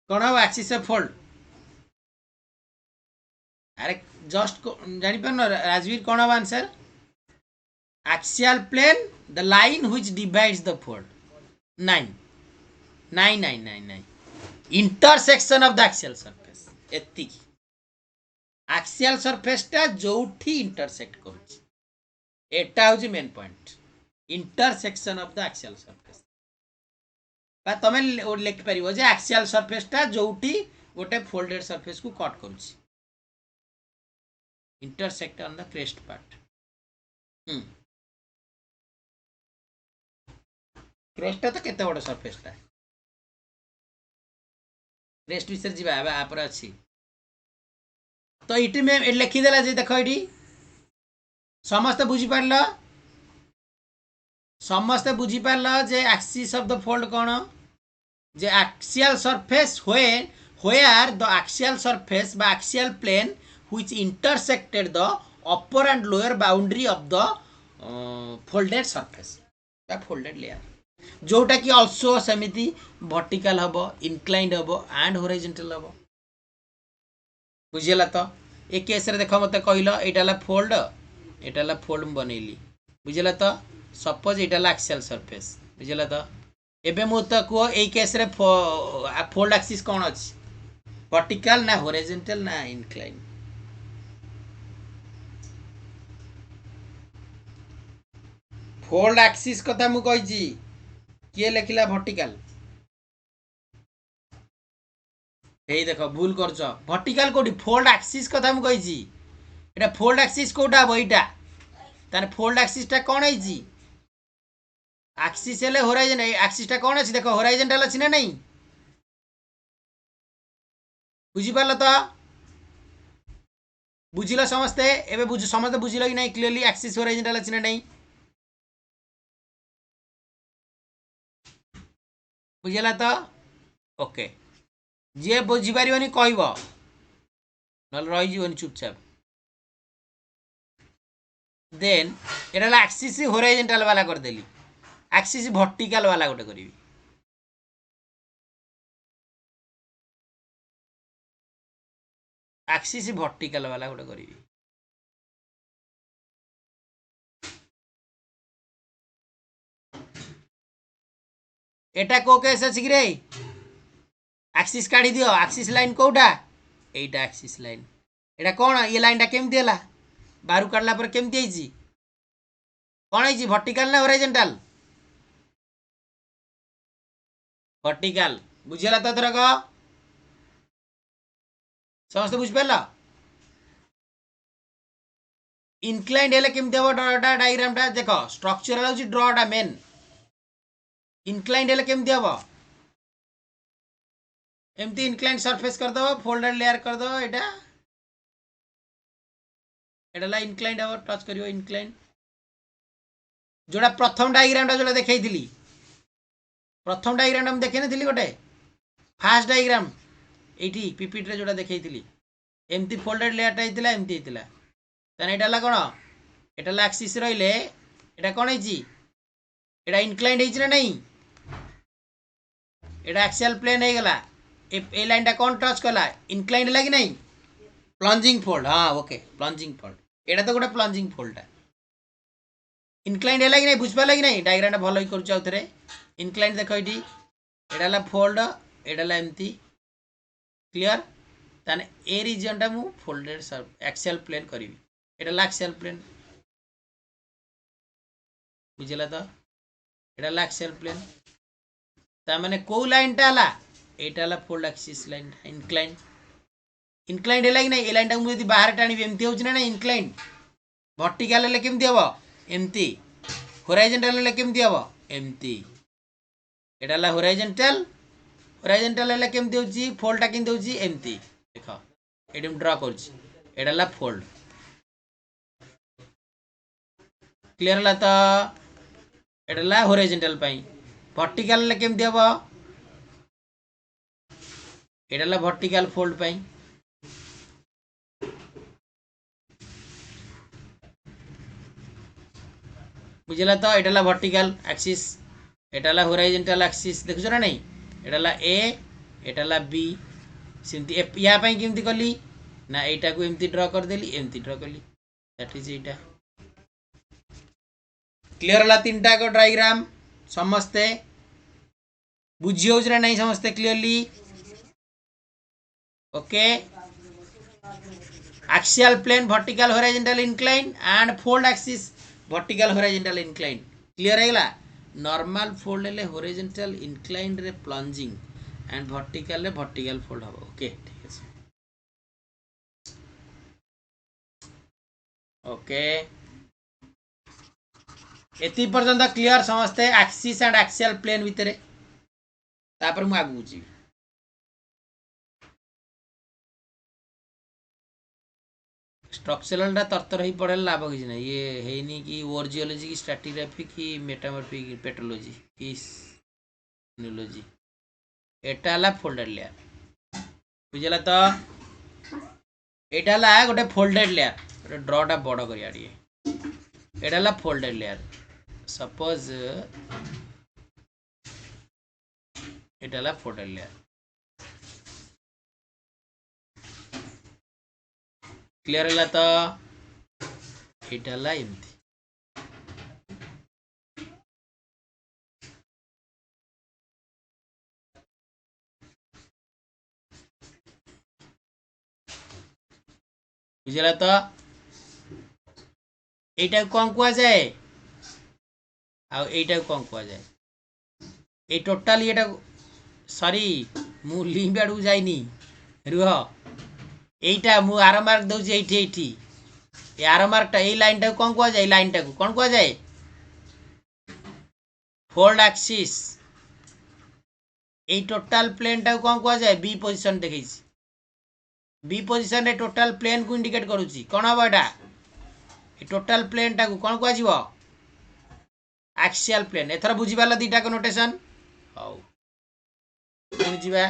कौन हो एक्सिस ऑफ फोल्ड अरे जस्ट जानी पर न राजवीर कौन हो answer axial plane the line which divides the fold 9 intersection of the axial surface एति एक्सियल सरफेस टा जोठी इंटरसेक्ट करूची एटा होची main point intersection of the axial surface बा तमे लिख परिबो जे एक्सियल सरफेस टा जोठी गोटे फोल्डेड सरफेस को कट करूची intersect on the crest part crest तो केते बड़ सरफेस टा क्रेस्ट विषय जीवा एबा आपर अछि तो इटी में लिखि देला जे देखो इटी समस्त बुझी पारलो समस्त बुझी पारलो जे एक्सिस ऑफ द फोल्ड कोन जे axial surface where the axial surface by axial plane which intersected the upper and lower boundary of the folded surface the folded layer जोटा कि अल्सो सेमिति वर्टिकल हबो इनक्लाइंड हबो एंड हॉरिजॉन्टल हबो बुझिला तो ए case रे देखो मते कहलो एटाला फोल्ड बनैली बुझिला तो सपोज एटाला एक्सियल सरफेस बुझिला तो एबे मु तो को ए केस रे फोल्ड एक्सिस कोन अछि वर्टिकल ना हॉरिजॉन्टल ना इनक्लाइन फोल्ड एक्सिस कथा मु कहिची किए लेखिला वर्टिकल ए देखो भूल करछ वर्टिकल कोडी फोल्ड एक्सिस कथा मु कहिची एटा फोल्ड एक्सिस कोटा बइटा ताने फोल्ड एक्सिस टा कोन हैची एक्सिस हेले होराइजन एक्सिस टा कोन अछि देखो हॉरिजॉन्टल अछि ना नहीं बुझी पालो तो बुझिलो समस्ते एबे बुझ समस्ते बुझिलो कि नहीं क्लियरली एक्सिस हॉरिजॉन्टल अछि ना नहीं बुझिला तो ओके जे बुझी पारिबनी कहइबो नल रहि जीवनी चुपचाप देन एटा एक्सिस हॉरिजॉन्टल वाला कर देली एक्सिस वर्टिकल वाला गोटे करी एक्सिस वर्टिकल वाला गोटे करी एटा को केस अछि रे एक्सिस काढी दियो एक्सिस लाइन कोटा एटा एक्सिस लाइन एटा कोन ये लाइनटा केमती हला बाहर काढला पर केमती आइची कोन आइची वर्टिकल ना हॉरिजॉन्टल वर्टिकल बुझिला तो थरक समस्त बुझ पेला इनक्लाइंड हेले केमती हबो ड्रॉटा डायग्राम टा देखो स्ट्रक्चरल होची ड्रॉटा मेन इनक्लाइंड हेले केमती हबो एमती इनक्लाइंड सरफेस कर दो फोल्डेड लेयर कर दो एटा एटाला इनक्लाइंड हबो टच करियो इनक्लाइंड जोड़ा प्रथम डायग्राम टा जोड़ा देखैथिली प्रथम डायग्राम हम देखै नथिली गोटे फास्ट डायग्राम एठी पीपीटी रे जोड़ा देखैथिली एमती फोल्डेड लेयर टा हितला एमती हितला तने एटाला कोन एटाला एक्सिस रहिले एटा कोन हिची एटा इनक्लाइंड हिची ना नहीं एटा एक्सियल प्लेन हे गला ए लाइन टा कोन टच कला इनक्लाइंड हला कि नहीं प्लंजिंग फोल्ड हां ओके प्लंजिंग फोल्ड एटा तो गोटे प्लंजिंग फोल्ड टा इनक्लाइंड हला कि नहीं बुझ पाला कि नहीं डायग्राम टा भलो करूछ आउथरे इनक्लाइंड देखो इटी एटाला फोल्ड एटाला एमती क्लियर ताने ए रीजन टा मु फोल्डेड एक्सियल प्लेन करिवि एटाला एक्सियल प्लेन बुझिला तो एटाला एक्सियल प्लेन ता माने को लाइन टा हला एटाला fold axis line inclined inclined हला कि नहीं ए लाइन टा मु यदि बाहर टाणी एमती होछ ना इनक्लाइंड वर्टिकल हेले केमती हबो एमती हॉरिजॉन्टल हेले केमती हबो एमती एटाला हॉरिजॉन्टल हेले केमती होची फोल्ड टा केमती होची एमती देखो एडी हम ड्रा करछि एटाला फोल्ड क्लियर हला तो एटाला हॉरिजॉन्टल पई वर्टिकल हेले केमती हबो एटाला वर्टिकल फोल्ड पई बुझिला तो एटाला वर्टिकल एक्सिस एटाला हॉरिजॉन्टल एक्सिस देखुछ ना नहीं एटाला ए एटाला बी सिमती या पई केमती कली ना एटा को एमती ड्रा कर देली एमती ड्रा कली दैट इज एटा क्लियर हला तीनटा को डायग्राम समस्ते बुझी होछ ना नहीं समस्ते clearly okay axial plane vertical horizontal incline and fold axis vertical horizontal incline clear हैगला normal fold ले horizontal incline रे plunging and vertical रे vertical fold हबो ओके ठीक है ओके एती पर्यंत क्लियर समझते एक्सिस एंड एक्सियल प्लेन भितर तापर मु आगु जी स्ट्रक्चरल टा तरतर ही पड़े लाभ किसी ना ये है नहीं कि वॉर जियोलॉजी की स्ट्रैटिग्राफी की मेटामॉर्फिक पेट्रोलॉजी की न्यूलॉजी एटा ला फोल्डेड लेयर बुझला तो एटा ला गोटे फोल्डेड लेयर गोटे ड्रॉ टा बड़ करिया दिए एटा ला फोल्डेड लेयर सपोज एटा फोल्डेड लेयर क्लियर है तो एटा एमती बुझला तो एटा कौन कुआ जाए आईटा कौन कुआ जाए ए टोटाल ये सॉरी मु लिंक आड़ जाइनी रुह एटा मु आर मार्क दउछि एठी ए आर मार्कटा ए लाइनटा कौन कुआ जाए लाइनटा को कौन कुआ जाए फोल्ड एक्सिस ए टोटाल प्लेनटा कौन कुआ जाए बी पोजीशन देखैछि बी पोजीशन रे टोटाल प्लेन को इंडिकेट करूछि कोन हबो एटा ए टोटाल प्लेनटा को कौन कुआ जीवो एक्सियल प्लेन एथर बुझिबाला दीटा को नोटेशन हाउ पुणी जीवा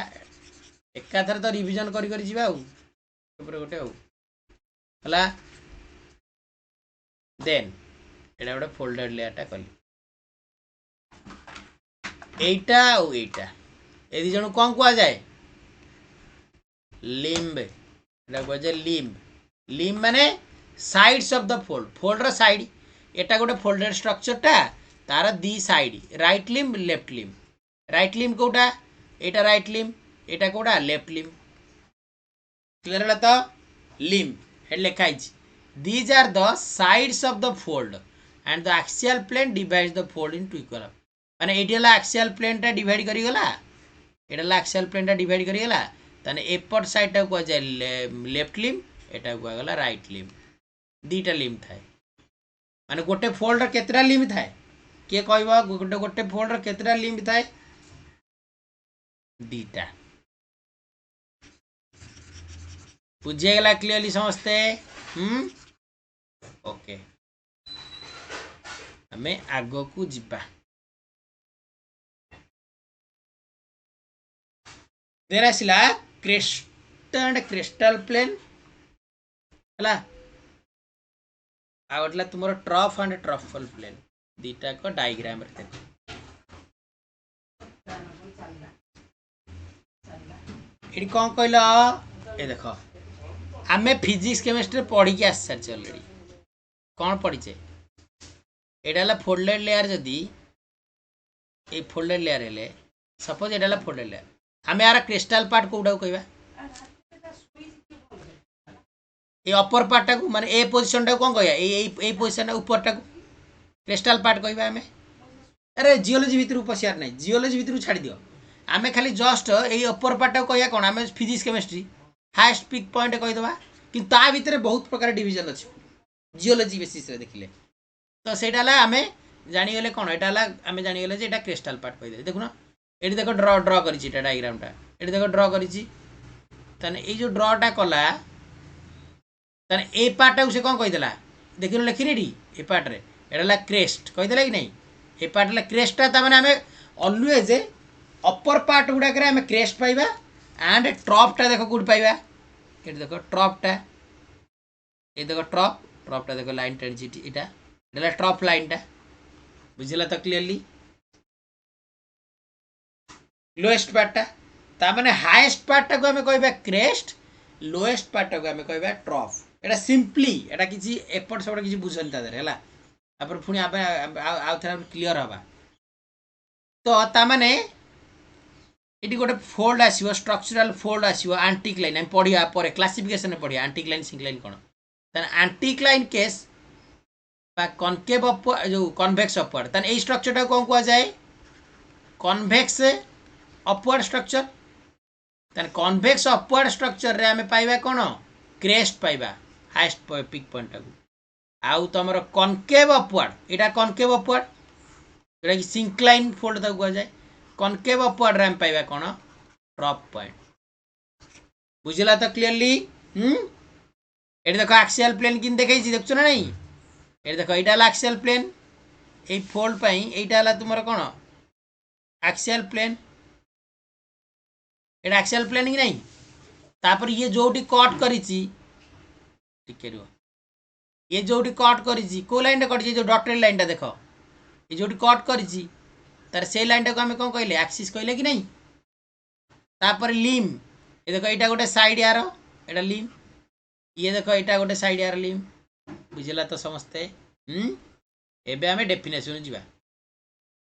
एकाथर तो रिविजन करी करी जीवा ऊपर गोटे हला देन एटा गोटे फोल्डेड लेयरटा कली एटा एटा ए दी जण कौन कुआ जाए लिम्ब एटा कुआ जाए लिम्ब लिम्ब माने sides of the fold fold रो साइड एटा गोटे फोल्डेड स्ट्रक्चर टा तार दी side right limb left limb right limb कोटा एटा राइट लिम्ब एटा कोटा लेफ्ट लिम्ब क्लियर है तो लिम्ब हेड लिखा है these are the sides of the fold and the axial plane divides the fold into equal माने एटीला एक्सियल प्लेन टा divide करी गला एटाला एक्सियल प्लेन टा डिवाइड करी गला तने एपट साइड टा को जाय लेफ्ट लिम्ब एटा को गला राइट लिम्ब दीटा लिम्ब थाए माने गोटे फोल्ड र केतरा लिम्ब थाए के कहबा गोटे गोटे फोल्ड र केतरा लिम्ब थाए दीटा बुझेगला क्लियरली समझते ओके हमें आगो को जिबा देर आसला क्रेस्ट एंड क्रिस्टल प्लेन हला आउटला तुमरो ट्रफ एंड ट्रफल प्लेन दीटा को डायग्राम रे देखो एडी कौन कहल ए देखो आमे फिजिक्स केमिस्ट्री पढ़ी के आस सारी ऑलरेडी कौन पढ़ीचे एडाला फोल्डेड लेयर जदी ए फोल्डेड लेयर हेले सपोज एडाला फोल्डेड लेयर आमे यार क्रिस्टल पार्ट कोडा कहबा ए अपर पार्ट को माने ए पोजीशन टा कोन कहया ए पोजीशन ऊपर टा क्रिस्टल पार्ट कहबा आमे अरे जियोलॉजी भीतर पसियार नै जियोलॉजी भीतर छाड़ी दियो आमे खाली जस्ट ए अपर पार्ट को कहया कोन आमे physics chemistry highest peak point कहि दबा कि ता भीतर बहुत प्रकार डिवीजन अछि जियोलॉजी बेसिस रे देखिले तो सेटाला आमे जानि गेले कोन एटाला आमे जानि गेले जे एटा क्रिस्टल पार्ट कहि दे देखुना एटी देखो ड्रॉ करिछि एटा डायग्राम टा एटी देखो ड्रॉ करिछि तने ए जो ड्रॉ टा कला तने ए पार्ट उ से कोन कहि देला देखिनो लिखिनि एटी ए पार्ट रे एटाला क्रेस्ट कहि देला कि नै ए पार्ट ला क्रेस्ट ता माने आमे ऑलवेज अपर पार्ट गुडा करे आमे क्रेस्ट पाइबा एंड ट्रॉप टा देखो गुड पाइबा एटी देखो ट्रॉप टा ए देखो ट्रॉप टा देखो लाइन टेंसिटी एटा एटा ट्रॉप लाइन टा बुझिला तो क्लियरली लोएस्ट पार्ट टा ता माने हाईएस्ट पार्ट टा को हमें कहबा क्रेस्ट लोएस्ट पार्ट टा को हमें कहबा ट्रॉफ एटा सिंपली एटा किछि एपट सब किछि बुझन ता दरे हला अपन पुनी आ थरा क्लियर हबा तो ता माने इटी गोटे फोल्ड आसीबो स्ट्रक्चरल फोल्ड आसीबो एंटीक्लाइन हम पढिया पर क्लासिफिकेशन में पढिया एंटीक्लाइन सिंक्लाइन कोन तन एंटीक्लाइन केस बा कॉनकेव अपवर्ड जो कन्वेक्स अपवर्ड तन ए स्ट्रक्चर टा कोन को जाय कन्वेक्स अपवर्ड स्ट्रक्चर तन कन्वेक्स अपवर्ड स्ट्रक्चर रे हमें पाइबा कोन क्रेस्ट पाइबा हाईएस्ट पिक पॉइंट टा आउ तमरो कॉनकेव अपवर्ड एटा कॉनकेव अपवर्ड एटा कि सिंक्लाइन फोल्ड ता को जाय कॉनकेव अपवर्ड रे हम पाइबा कोन ट्रॉप पॉइंट बुझिला तो क्लियरली एटी देखो एक्सियल प्लेन किन देखै छी देखछो ना नहीं एटी देखो एटा ला एक्सियल प्लेन ए फोल्ड पई एटा ला तुमरो कोन एक्सियल प्लेन एटा एक्सियल प्लेन कि नहीं तापर ये जोटी कट करी छी ठीक है ये जोटी कट करी छी को लाइन कट छी जो डॉटेड लाइन टा देखो ये जोटी कट करी छी तार से लाइन टा को हमें कोन कहले एक्सिस कहले कि नहीं तापर लिम ये देखो यहाँ गोटे साइड यार एटा लिम ये देखो यहाँ गोटे साइड यार लिम बुझला तो समस्ते एबे आमे डेफिनेशन जीवा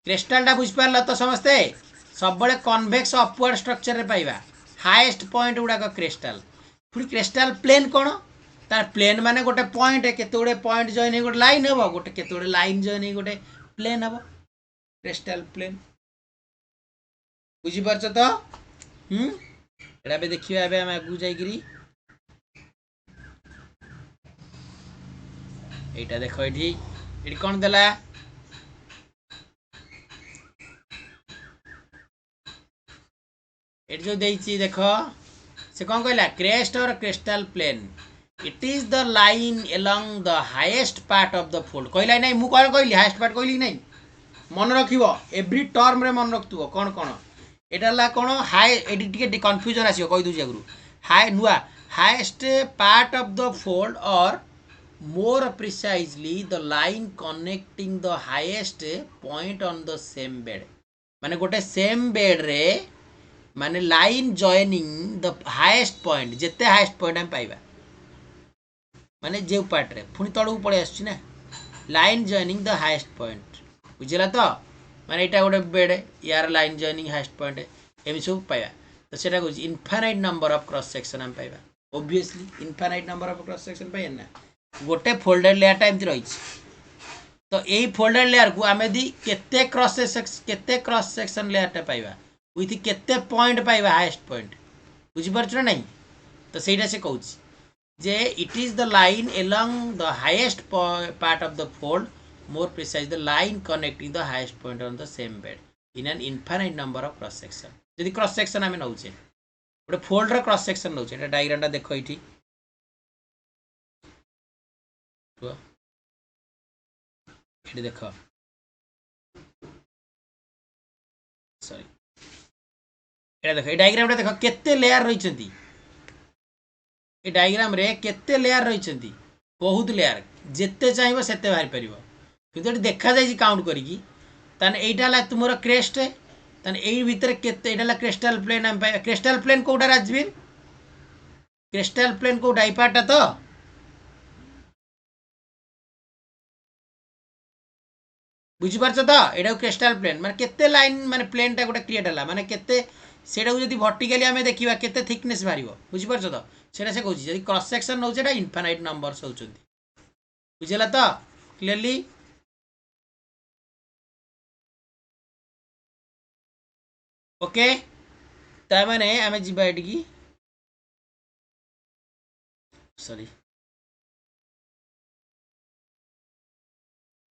क्रिस्टालटा बुझिपार तो समस्ते सब कन्वेक्स अपवर्ड स्ट्रक्चर रे पाइबा हाईएस्ट पॉइंट गुड़ाक क्रिस्टाल पुणी क्रिस्टाल प्लेन कौन तार प्लेन माने गोटे पॉइंट केते गुडे पॉइंट जॉइन गोटे लाइन हम गोटे केते गुडे लाइन जॉइन गोटे प्लेन हम क्रिस्टाल प्लेन बुझी पारछ तो एटा बे देखिबा एबे हम आगु जाईकरी एटा देखो एठी कोन देला एट जो देइछि देखो से कौन कहला क्रेस्ट और crestal plane it is the line along the highest part of the fold कहला नहीं मु कौन कहली हाईएस्ट पार्ट कहली नहीं मन रखिबो एवरी टर्म रे मन रखतुबो कौन कौन एटा ला कौन हाई एडी टिके कंफ्यूजन आसीबो कहि दउ जगरु हाई नुआ highest part of the fold और more precisely the line connecting the highest point on the same bed माने गोटे सेम बेड रे माने line joining the highest point जिते हाईएस्ट पॉइंट हम पाइबा माने जे पार्ट रे पुनी तळू पळे आछि ना line joining the highest point बुझिला तो माने एटा गोटे बेड यार लाइन जॉइनिंग हाईएस्ट पॉइंट एमि सब पाइबा तो सेटा को infinite number of cross section हम पाइबा obviously infinite number of cross section पाइ ना गोटे फोल्डेड लेयर टा एमति रहिछि तो एई फोल्डेड लेयर को आमे दी केते क्रॉस सेक्शन लेयर टा पाइबा विथ केते पॉइंट पाइबा हाईएस्ट पॉइंट बुझी पारछ ना नहीं तो सेटा से कहूछि जे it is the line along the highest part of the fold more precise the line connecting the highest point on the same bed in an infinite number of cross section यदि cross section आमे नउछे गोटे fold रे cross section नउछे एटा diagram टा देखो इठी एठी देखो sorry एटा देखो ए डायग्राम टा देखो केते लेयर रही छथि ए डायग्राम रे केते लेयर रही छथि बहुत लेयर जेते चाहिबो सेते बाहर परिबो किंतु एटी देखा जाई काउंट करिकी तने एटा ला तुमरो क्रेस्ट तने एई भीतर केते एटा ला क्रिस्टल प्लेन हम पाइ क्रिस्टल प्लेन कोडा राजवीर क्रिस्टल प्लेन को डाइपार्टा तो बुझी पारछ तो एटा क्रिस्टल प्लेन माने केते लाइन माने प्लेन टा गोटे क्रिएट हला माने केते सेटा जदी वर्टिकली हमें देखिबा केते थिकनेस बारिबो बुझी पारछ तो सेटा से कहूची जदी क्रॉस सेक्शन नउछ एटा इनफाइनाइट नंबर्स होचंती बुझिला तो क्लियरली ओके ता माने हमें जिबा एटी की सॉरी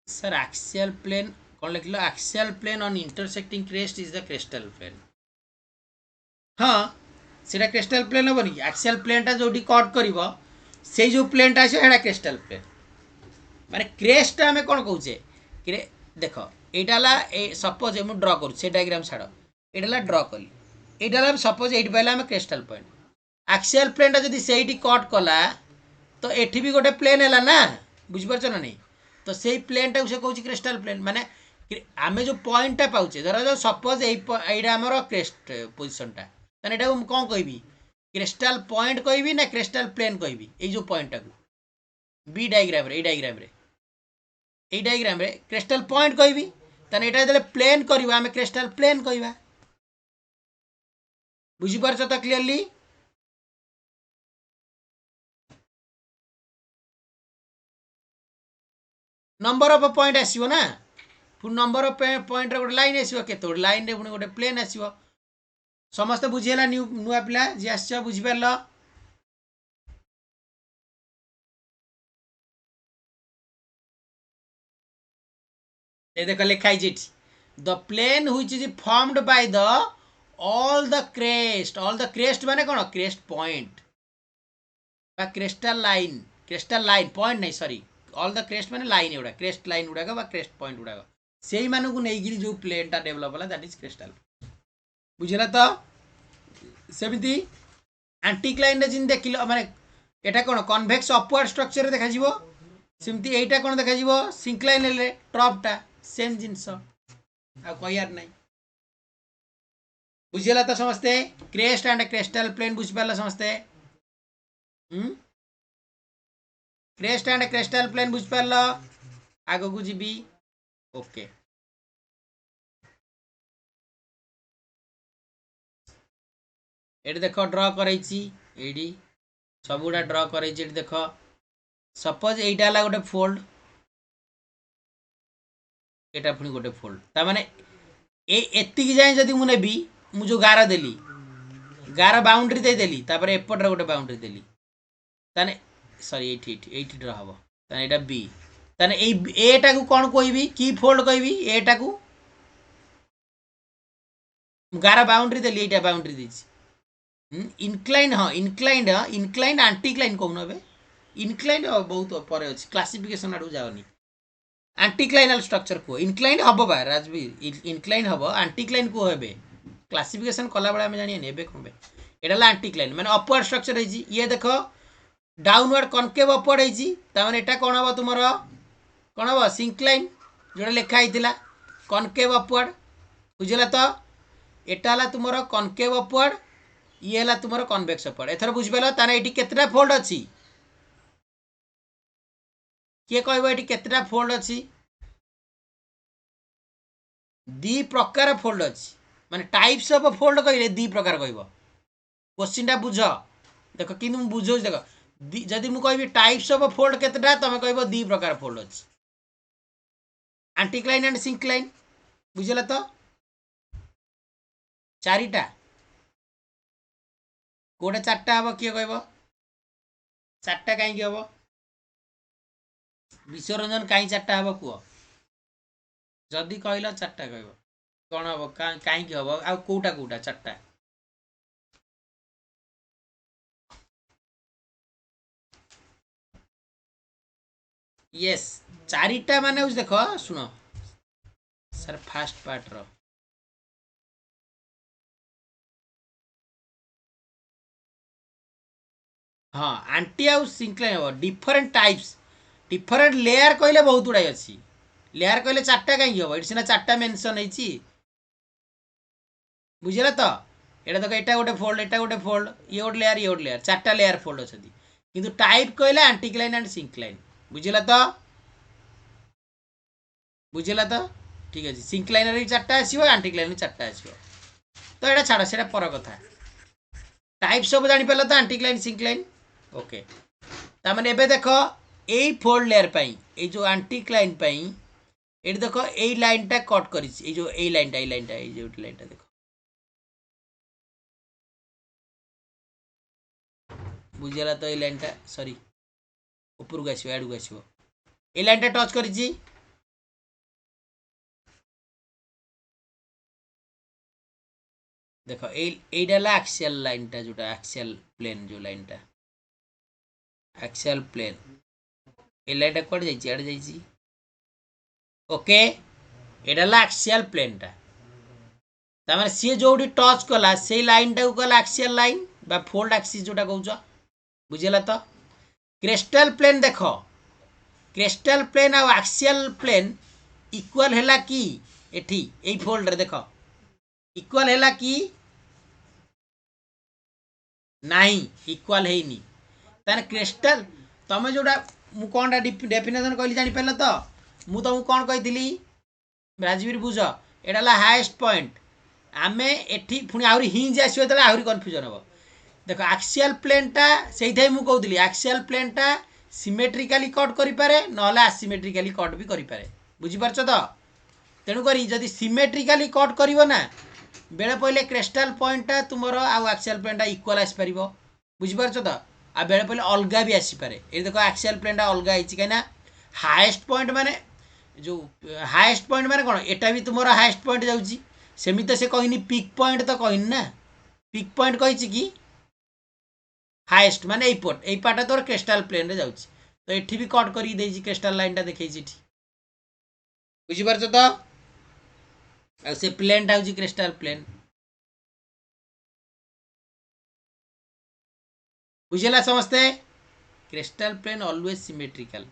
सर एक्सियल प्लेन कौन लिख लो axial plane on intersecting crest is the crestal plane हाँ सेटा क्रिस्टल प्लेन हम नहीं एक्सियल प्लेन टा जो कट करिवो से जो प्लेन टा आसे हेडा क्रिस्टल प्लेन माने क्रेस्ट टा हमें कौन कहूचे देखो एटा ला सपोज हम ड्रा करू से डायग्राम छाड़ एटा ला ड्रा कली एटा ला सपोज एटी पाइला हम क्रिस्टल पॉइंट एक्सियल प्लेन टा जदी सेठी कट कला तो एठी भी गोटे प्लेन हैला ना बुझि परछ ना नहीं तो सेही प्लेन टा से कहूची क्रिस्टल प्लेन माने आमे जो पॉइंट टा पाउचे धर जो सपोज एटा हमर क्रेस्ट पोजीशन टा तने एटा हम कोन कहबी क्रिस्टल पॉइंट कहबी ना क्रिस्टल प्लेन कहबी ए जो पॉइंट टा को बी डायग्राम रे ए डायग्राम रे क्रिस्टल पॉइंट कहबी तने एटा जले प्लेन करबा हमें क्रिस्टल प्लेन कहबा बुझी परछ तो क्लियरली नंबर ऑफ पॉइंट आसीबो ना पुन नंबर ऑफ पॉइंट रे गोटे लाइन आसीबो केते गोटे लाइन रे पुन गोटे प्लेन आसीबो समस्त बुझिला नुआ पिला जे आछो बुझि परलो ए देख लिखाई जिट the plane which is formed by the all the crest माने कोन क्रेस्ट पॉइंट बा क्रिस्टल लाइन पॉइंट नहीं सॉरी ऑल द क्रेस्ट माने लाइन एउडा क्रेस्ट लाइन उडा बा क्रेस्ट पॉइंट उडा सेही मानु को नै गिरी जो प्लेन टा डेवलप होला दैट इज क्रिस्टल बुझिला तो सेमिति एंटीक्लाइन रे जिन देखिलो माने एटा कोन कन्वेक्स अपवर्ड स्ट्रक्चर रे देखा जीवो सेमिति एटा कोन देखा जीवो सिंक्लाइन रे ट्रॉप टा सेम जिंस आ कहियार नै बुझीगला तो समस्ते क्रेस्ट एंड क्रेस्टल प्लेन बुझी पारला समस्ते क्रेस्ट एंड क्रेस्टल प्लेन बुझी पारला आगो को जीबी ओके एटी देख ड्र करैछि एडी सबुडा ड्र करैछि एटी देख सपोज एटा हला गोटे फोल्ड एटा पुनी गोटे फोल्ड ता माने एतिकी जाए जदि मु नेबी मु जो गार देली गार बाउंड्री दे देली तापर एपटर गोटे बाउंड्री देली ताने सॉरी एटी ड्र हबो ताने एटा बी ताने एटा को कोन कहबी की फोल्ड कहबी एटा को गार बाउंड्री देली एटा बाउंड्री देछि इनक्लाइन हाँ इनक्लाइन आंटीक्लाइन कहून बे इनक्लाइन बहुत परे अछि क्लासिफिकेशन आडू जाओनी आंटीक्लाइनल स्ट्रक्चर को इनक्लाइन हबो बा राजवीर इनक्लाइन हबो आंटीक्लाइन को हेबे क्लासिफिकेशन कला बेला हम जानिए नेबे कोबे एटा ला आंटीक्लाइन माने अपवर्ड स्ट्रक्चर है ये देखो डाउनवर्ड कनकेव अपवर्ड है ता माने एटा कोन हबो तुमरो कोन हबो सिंक्लाइन जोडा लेखा आइतिला कनकेव अपवर्ड बुझिला तो एटा ला तुमरो कनकेव अपवर्ड ये ला तुमरो कन्वेक्स अपवर्ड एथर बुझ पेलो ताने एटी केतरा फोल्ड अछि किए कहबो एटी केतरा फोल्ड अछि दी प्रकार फोल्ड अछि माने टाइप्स ऑफ फोल्ड कहले दी प्रकार कहबो क्वेश्चन टा बुझ देखो किनु बुझो देखो जदि मु कहबी टाइप्स ऑफ फोल्ड केतरा तमे कहबो दी प्रकार फोल्ड अछि एंटीक्लाइन एंड सिंक्लाइन बुझला तो चारिटा कोडे चारटा हबो किए कहबो चारटा काई की हबो विश्वरंजन कहीं चार्टा हम कह जदि कहल चार्टा कह कौन हम कहीं हम आ कौटा कौटा चार्टा यस चारिटा माने देख शुण सर फास्ट पार्ट रो हाँ आंटी आउ सिंक्लाइन हम डिफरेंट टाइप्स डिफरेंट लेयर कहले बहुत गुड़ाई अच्छी लेयर कहले चार्टा कहीं हम ये सीना चार्टा मेनसन होती बुझला तो एटा देख एटा गोटे फोल्ड ये गोटे लेयर चार्टा लेयर फोल्ड अच्छी किंतु टाइप कहले आंटीक्लाइन एंड सिंक्लाइन बुझला तो ठीक अच्छे सिंक्लाइन भी चार्टा आसो आंटीक्लाइन चार्टा आसो तो ये छाड़ से पर कथा टाइप सब जापर तो आंटीक्लाइन सिंक्लाइन ओके तामाने एबे देख এই फोल्ड लेयर पाई এই जो आंटीक्लाइन पाई এটি দেখো এই লাইনটা কট করেছি এই যে এই লাইনটা এই যে লাইনটা দেখো বুঝিলা তো এই লাইনটা সরি উপরକୁ আসিব আড়କୁ আসিব এই লাইনটা টচ করেছি দেখো এইটা হলো অ্যাক্সিয়াল লাইনটা যেটা অ্যাক্সিয়াল প্লেন যে লাইনটা অ্যাক্সিয়াল প্লেন এই লাইনটা কোয়াড়ে যাইছি আড়ে যাইছি ओके एटा ला एक्सियल प्लेनटा तामाने सी जोडी टच कला से लाइनटा को कला एक्सियल लाइन बा फोल्ड एक्सिस जोटा कहउछ बुझिला तो क्रिस्टल प्लेन देखो क्रिस्टल प्लेन आ एक्सियल प्लेन इक्वल हैला की एठी एई फोल्ड रे देखो इक्वल हैला की नाही इक्वल हेनी ताने क्रिस्टल तमे जोटा मु कोनटा डेफिनेशन कहली जानि परला तो मु तुमको कौन कही राजवीर बुझ एटा हाएस्ट पॉइंट आमे एठी पुणी आहरी हिंज आसो तो आहरी कन्फ्यूजन हम देख एक्सियल प्लेनटा से मु कहूली एक्सियल प्लेनटा सिमेट्रिकाली कट करें ना आसिमेट्रिकाली कट भी करें बुझीपार तो तेणुक जदि सिमेट्रिकाली कट कर बेले पहले क्रिस्टल पॉइंटा तुम एक्सियल प्लेनटा इक्वल आसपार बुझीपार तो आ बेले पहले अलग भी आसपे ये देख एक्सियल प्लेनटा अलग होती कहीं हाएस्ट पॉइंट माने जो हाएस्ट पॉइंट माने कौन एटा भी तुम हाएस्ट पॉइंट जाऊँगी सेमी तो से कहनी पिक पॉइंट तो कहनी ना पिक पॉइंट कही कि हाएस्ट माने यही पार्टा तोर क्रिस्टल प्लेन रे जाऊँगी तो ये भी कट कर क्रिस्टल लाइन टा देखी बुझीपार तो से प्लेन टा हूँ क्रिस्टल प्लेन बुझेगा समस्ते क्रिस्टल प्लेन ऑलवेज सिमेट्रिकल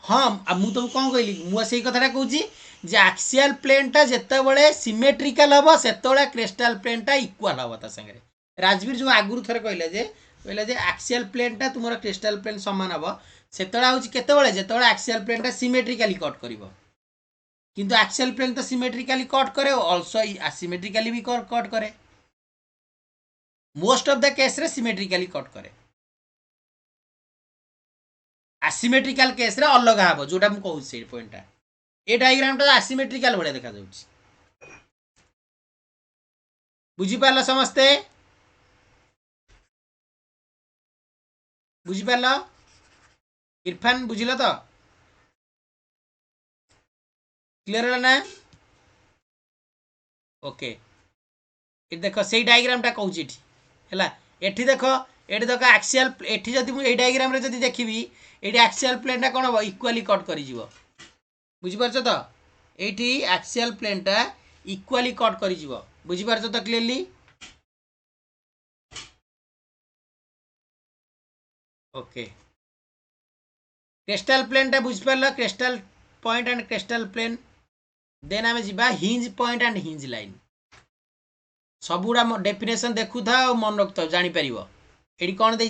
हाँ मु तुम कौन कहली मुझे से कथा कहूँ जे एक्सियल प्लेनटा जितेबाला सिमेट्रिकल हम से क्रिस्टाल प्लेनटा इक्वाल हम ता सागर राजवीर जो आगुरी थे कहले जे एक्सियल प्लेनटा तुम क्रिस्टाल प्लेन सामान हम से केतबले जितेबाला एक्सियल प्लेनटा सिमेट्रिकली कट कर किंतु एक्सियल प्लेन तो सिमेट्रिकली कट करे ऑल्सो असिमेट्रिकली भी कट करे मोस्ट ऑफ द केस रे सिमेट्रिकली कट करे असिमेट्रिकल केस रे अलग हम जोटा मुझे कहूँ से पॉइंटा ए डायग्राम टा असिमेट्रिकल भाया देखा बुझीपार समस्ते बुझीपार इरफान बुझिल तो क्लियर है ना ओके ये देख से डायग्राम टा कहूँ है एठी देख ये देख एक्सियल एठी जदि मुझे डायग्राम रे जदि देखी ये एक्सियल प्लेनटा कौन हम इक्वाली कट कर बुझीपार तो ये एक्सियल प्लेनटा इक्वाली कट कर बुझीपार तो क्लीयरली ओके क्रिस्टल प्लेनटा बुझिपार crestal point and crestal plane then आम जा hinge point and hinge line सबुड़ा डेफिनेशन देखु था और मन रखता जापर ये कौन दे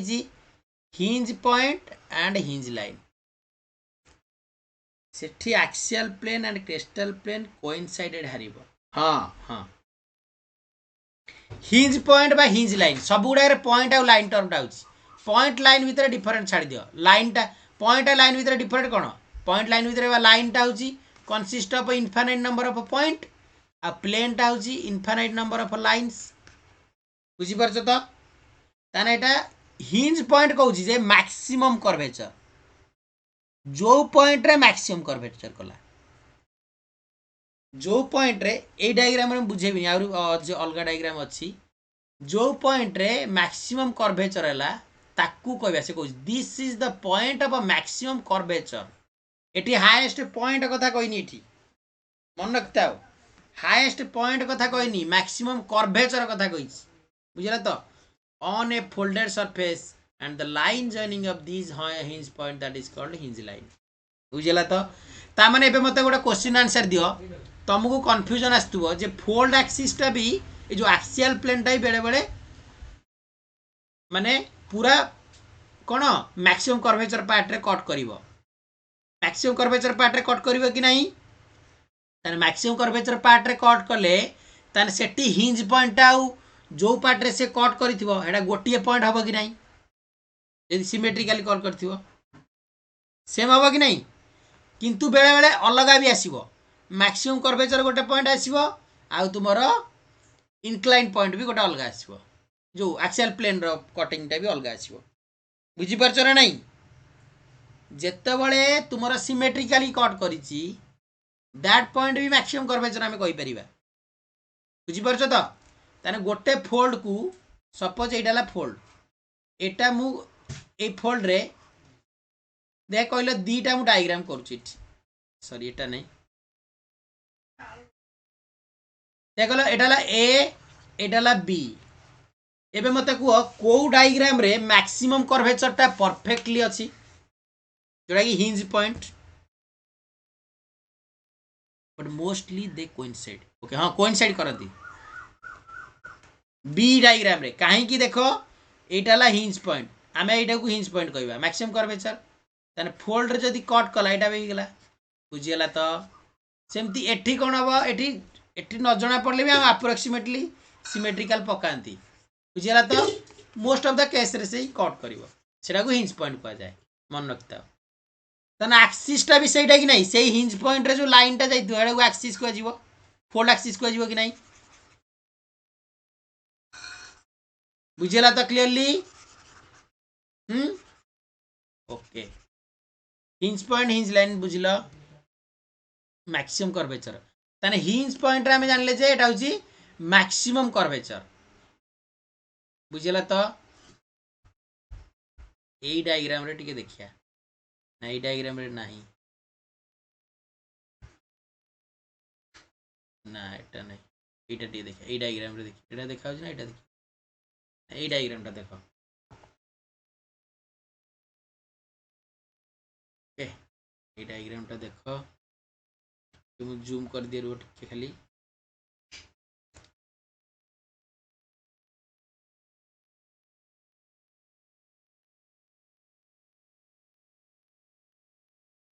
hinge point and hinge line सेठी axial plane and crestal plane coincided हारिबो हाँ हाँ हिंज पॉइंट बा हिंज लाइन सबुड़ा पॉइंट आउ लाइन टर्मटा पॉइंट लाइन भितर डिफरेंट छाड़ दियो लाइनटा पॉइंट लाइन भितर डिफरेंट कौन पॉइंट लाइन भितर लाइनटा हूँ consist of infinite number of point आ प्लेनटा हूँ इनफाइनाइट नंबर ऑफ लाइन्स बुझीपार तो ताने एटा हिंज पॉइंट कहूँ जे मैक्सिमम कर्वेचर जो पॉइंट रे मैक्सिमम कर्वेचर कला जो पॉइंट रे ए डायग्राम रे बुझेबिनी अलग डायग्राम अच्छी जो पॉइंट रे मैक्सिमम कर्वेचर है ताकू कहबा से कहू this is the point of a maximum curvature eighty highest point कथा कहनी एटी मन रखता हो हाईएस्ट पॉइंट कथा कहनी मैक्सिमम कर्वेचर कथा कही बुझला तो on A folded surface and the line joining of this hinge point that is called hinge line बुझला तो ता माने एबे मते गोटे क्वेश्चन आंसर दियो तुमको कंफ्यूजन आस्तुबो जे फोल्ड एक्सिस टा भी ए जो एक्सियल प्लेन टा बेले बेले माने पूरा कौन मैक्सिमम कर्वेचर पार्ट रे कट करिवो मैक्सिमम कर्वेचर पार्ट रे कट करिवो कि नहीं ताने मैक्सिमम कर्वेचर पार्ट रे कट कले ताने सेठी हिंज पॉइंट आउ जो पार्ट रे से कट करिथिवो एडा गोटिए पॉइंट हबो कि नहीं यदि सिमेट्रिकली कट करथिवो सेम हबो कि नहीं किंतु बेले बेले अलग भी आसीबो मैक्सिमम कर्वेचर गोटे पॉइंट आसीबो आ तुमर इनक्लाइन पॉइंट भी गोटे अलग आसीबो जो एक्सियल प्लेन रो कटिंग टा भी अलग आसीबो बुझी परछ ना नहीं जेतेबेले तुमर सिमेट्रिकली कट करिछि दैट पॉइंट भी मैक्सिमम कर्वेचर आमे कहि परिबा बुझी परछ तो ताने गोटे फोल्ड को सपोज एटाला फोल्ड एटा मु ए फोल्ड रे देख कहले दीटा मु डायग्राम करूछि सॉरी एटा नहीं देखल एटाला ए एटाला बी एबे मते कुह को डायग्राम रे मैक्सिमम कर्वेचर टा परफेक्टली अछि जोड़ा कि hinge point but mostly they coincide okay हाँ कोइंसाइड करती बी डायग्राम रे कहीं की देखो एटाला हिंज पॉइंट आमे एटा को हिंज पॉइंट कहबा मैक्सिमम कर्वेचर ताने फोल्ड रे जदी कट कला एटा भी गेला बुझियला तो सेमती एठी कोन हबो एठी एठी न जणा पड़ले भी हम अप्रोक्सीमेटली सिमेट्रिकल पकांती बुझियला तो मोस्ट ऑफ द केस रे से कट करिवो सेटा को हिंज पॉइंट कहा जाए मन रखता ताने एक्सिस टा भी सेटा कि नहीं सेही हिंज पॉइंट रे जो लाइन टा जाइतो एटा को एक्सिस को जीवो फोल्ड एक्सिस को जीवो कि नहीं बुझियला तो clearly okay hinge point hinge line बुझिल मैक्सिमम कर्वेचर ताने हिंज पॉइंट रे हम जानले जे एटा होची मैक्सिमम कर्वेचर बुझियला तो एई डायग्राम रे टिके देखिया ना एई डायग्राम रे नाही ना एटा नहीं एटा टिके देखिया एई डायग्राम रे देखिया एटा देखा होची ना एटा देखिया एई डायग्राम टा देखो ये डायग्राम टा देख मुझे जूम कर दिए रुह टिके खाली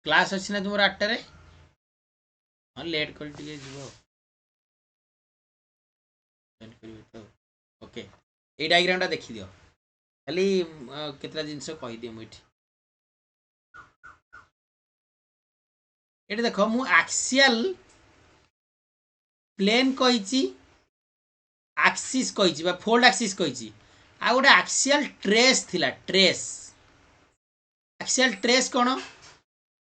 क्लास अच्छी ना तुम 8 हाँ लेट कर तो ओके ये डायग्राम टा देखी दियो खाली केतला जिनस कहीदे मुझे ये देख मु एक्सियल प्लेन कही एक्सिस कही फोल्ड एक्सिस कही आ गोटे एक्सियल ट्रेस थिला ट्रेस एक्सियल ट्रेस कौन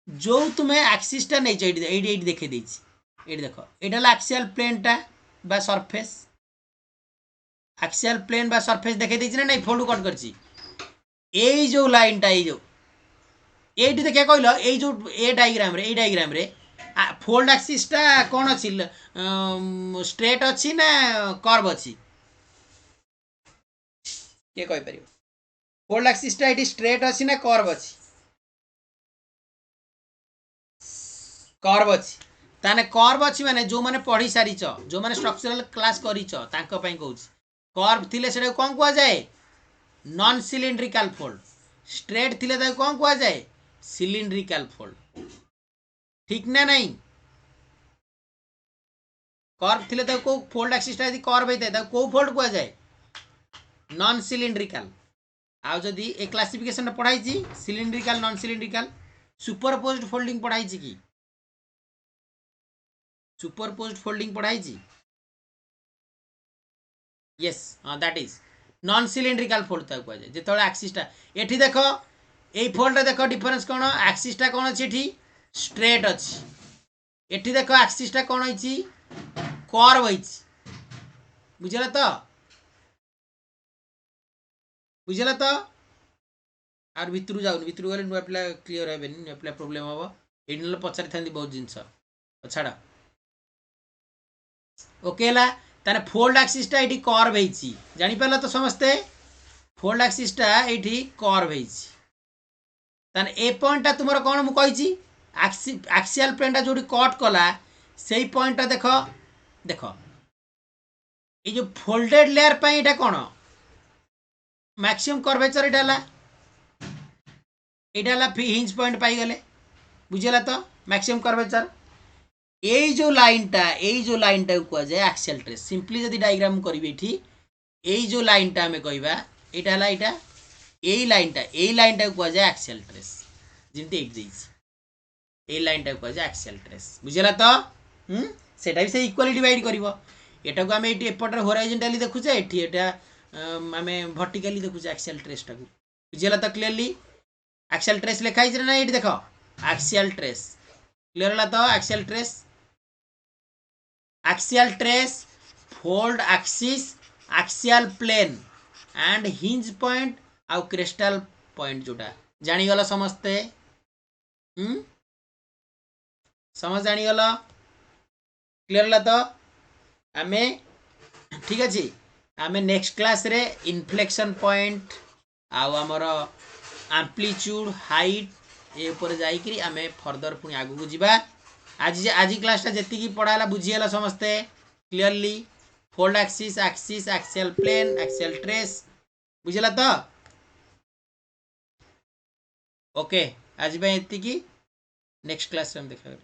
जो तुम्हें एक्सिसटा नहीं ये देखे ये देख यहाँ एक्सियल प्लेनटा बा सरफेस एक्सियल प्लेन बा सरफेस देखे ना नहीं फोल्ड कट कर जो लाइनटा ये देखिए कहल ये डायग्राम रे फोल्ड एक्सिसटा कौन अच्छी स्ट्रेट अच्छी ना कर्व अच्छी किए कहीपर फोल्ड एक्सिसटा ये स्ट्रेट अच्छी ना कर्व अच्छी कर्व अच्छी ताने कर्व अच्छी माने जो माने पढ़ी सारी जो माने स्ट्रक्चरल क्लास करी कहूँ कर्व थिले से कौन कह जाए नॉन सिलिंड्रिकल फोल्ड स्ट्रेट थिले कौन कह जाए सिलिंड्रिकल फोल्ड ठीक ना नहीं कर्व थिले को फोल्ड एक्सिसटा यदि कर्व होता है को फोल्ड कह जाए नॉन सिलिंड्रिकल आउ जदि ए क्लासिफिकेशन पढ़ाई cylindrical non cylindrical superposed folding पढ़ाई कि सुपरपोज्ड फोल्डिंग पढ़ाई यस हाँ that is non cylindrical fold तक कह जाए जो एक्सिसटा ये देख ये फोल्ड देख डिफरेंस कौन एक्सिसटा कौन अच्छी स्ट्रेट अच्छी ये देख एक्सिसटा कौन होती कर्व होती बुझल तो बुझल तो आर भितर जाऊन भितर गले नुआ पिला क्लीयर हे नुआ पिला प्रोब्लेम हम ये पचारि था बहुत जिनस छाड़ ओके ला ताने फोल्ड एक्सिसटा ये कर्व होती जापर तो समस्ते फोल्ड एक्सिसटा ये कर्व होती ताने ए पॉइंटा तुम कौन मुझे एक्सियल प्लेनटा जो कट कला से पॉइंटा देख देख ये जो फोल्डेड लेयर पे ये कौन मैक्सिमम कर्वेचर यहाँ हिंज पॉइंट पाईगले बुझेगा तो मैक्सिमम कर्वेचर ये जो लाइनटा कह जाए एक्सियल ट्रेस सिंपली जब डायग्राम करी ये जो लाइनटा आम कह यहाँ यही लाइनटा कह जाए एक्सियल ट्रेस जमी ये लाइनटा कह जाए एक्सियल ट्रेस बुझेगा तो सेटा भी से इक्वाली डिवाइड कर एटा को आम एपटे होराइजेंटाली देखुचे ये आम वर्टिकली देखुचे एक्सियल ट्रेसटा को बुझेगा तो क्लीयरली एक्सियल ट्रेस लिखाई ना ये देख एक्सियल ट्रेस क्लीयर है तो axial trace fold axis axial plane and hinge point आउ क्रिस्टल पॉइंट जोटा जानीगल समस्ते समझ जानीगल क्लीयर है तो आम ठीक अच्छे आम नेक्स्ट क्लास रे इन्फ्लेक्शन पॉइंट आमर एम्प्लीट्यूड हाइट ये ऊपर जाइकरी आम फर्दर पुणी आगू जावा आज आज क्लासटा जी पढ़ाला बुझीगला समस्ते clearly fold axis axis axial plane axial trace बुझेगा तो ओके आज एति नेक्स्ट क्लास में देखा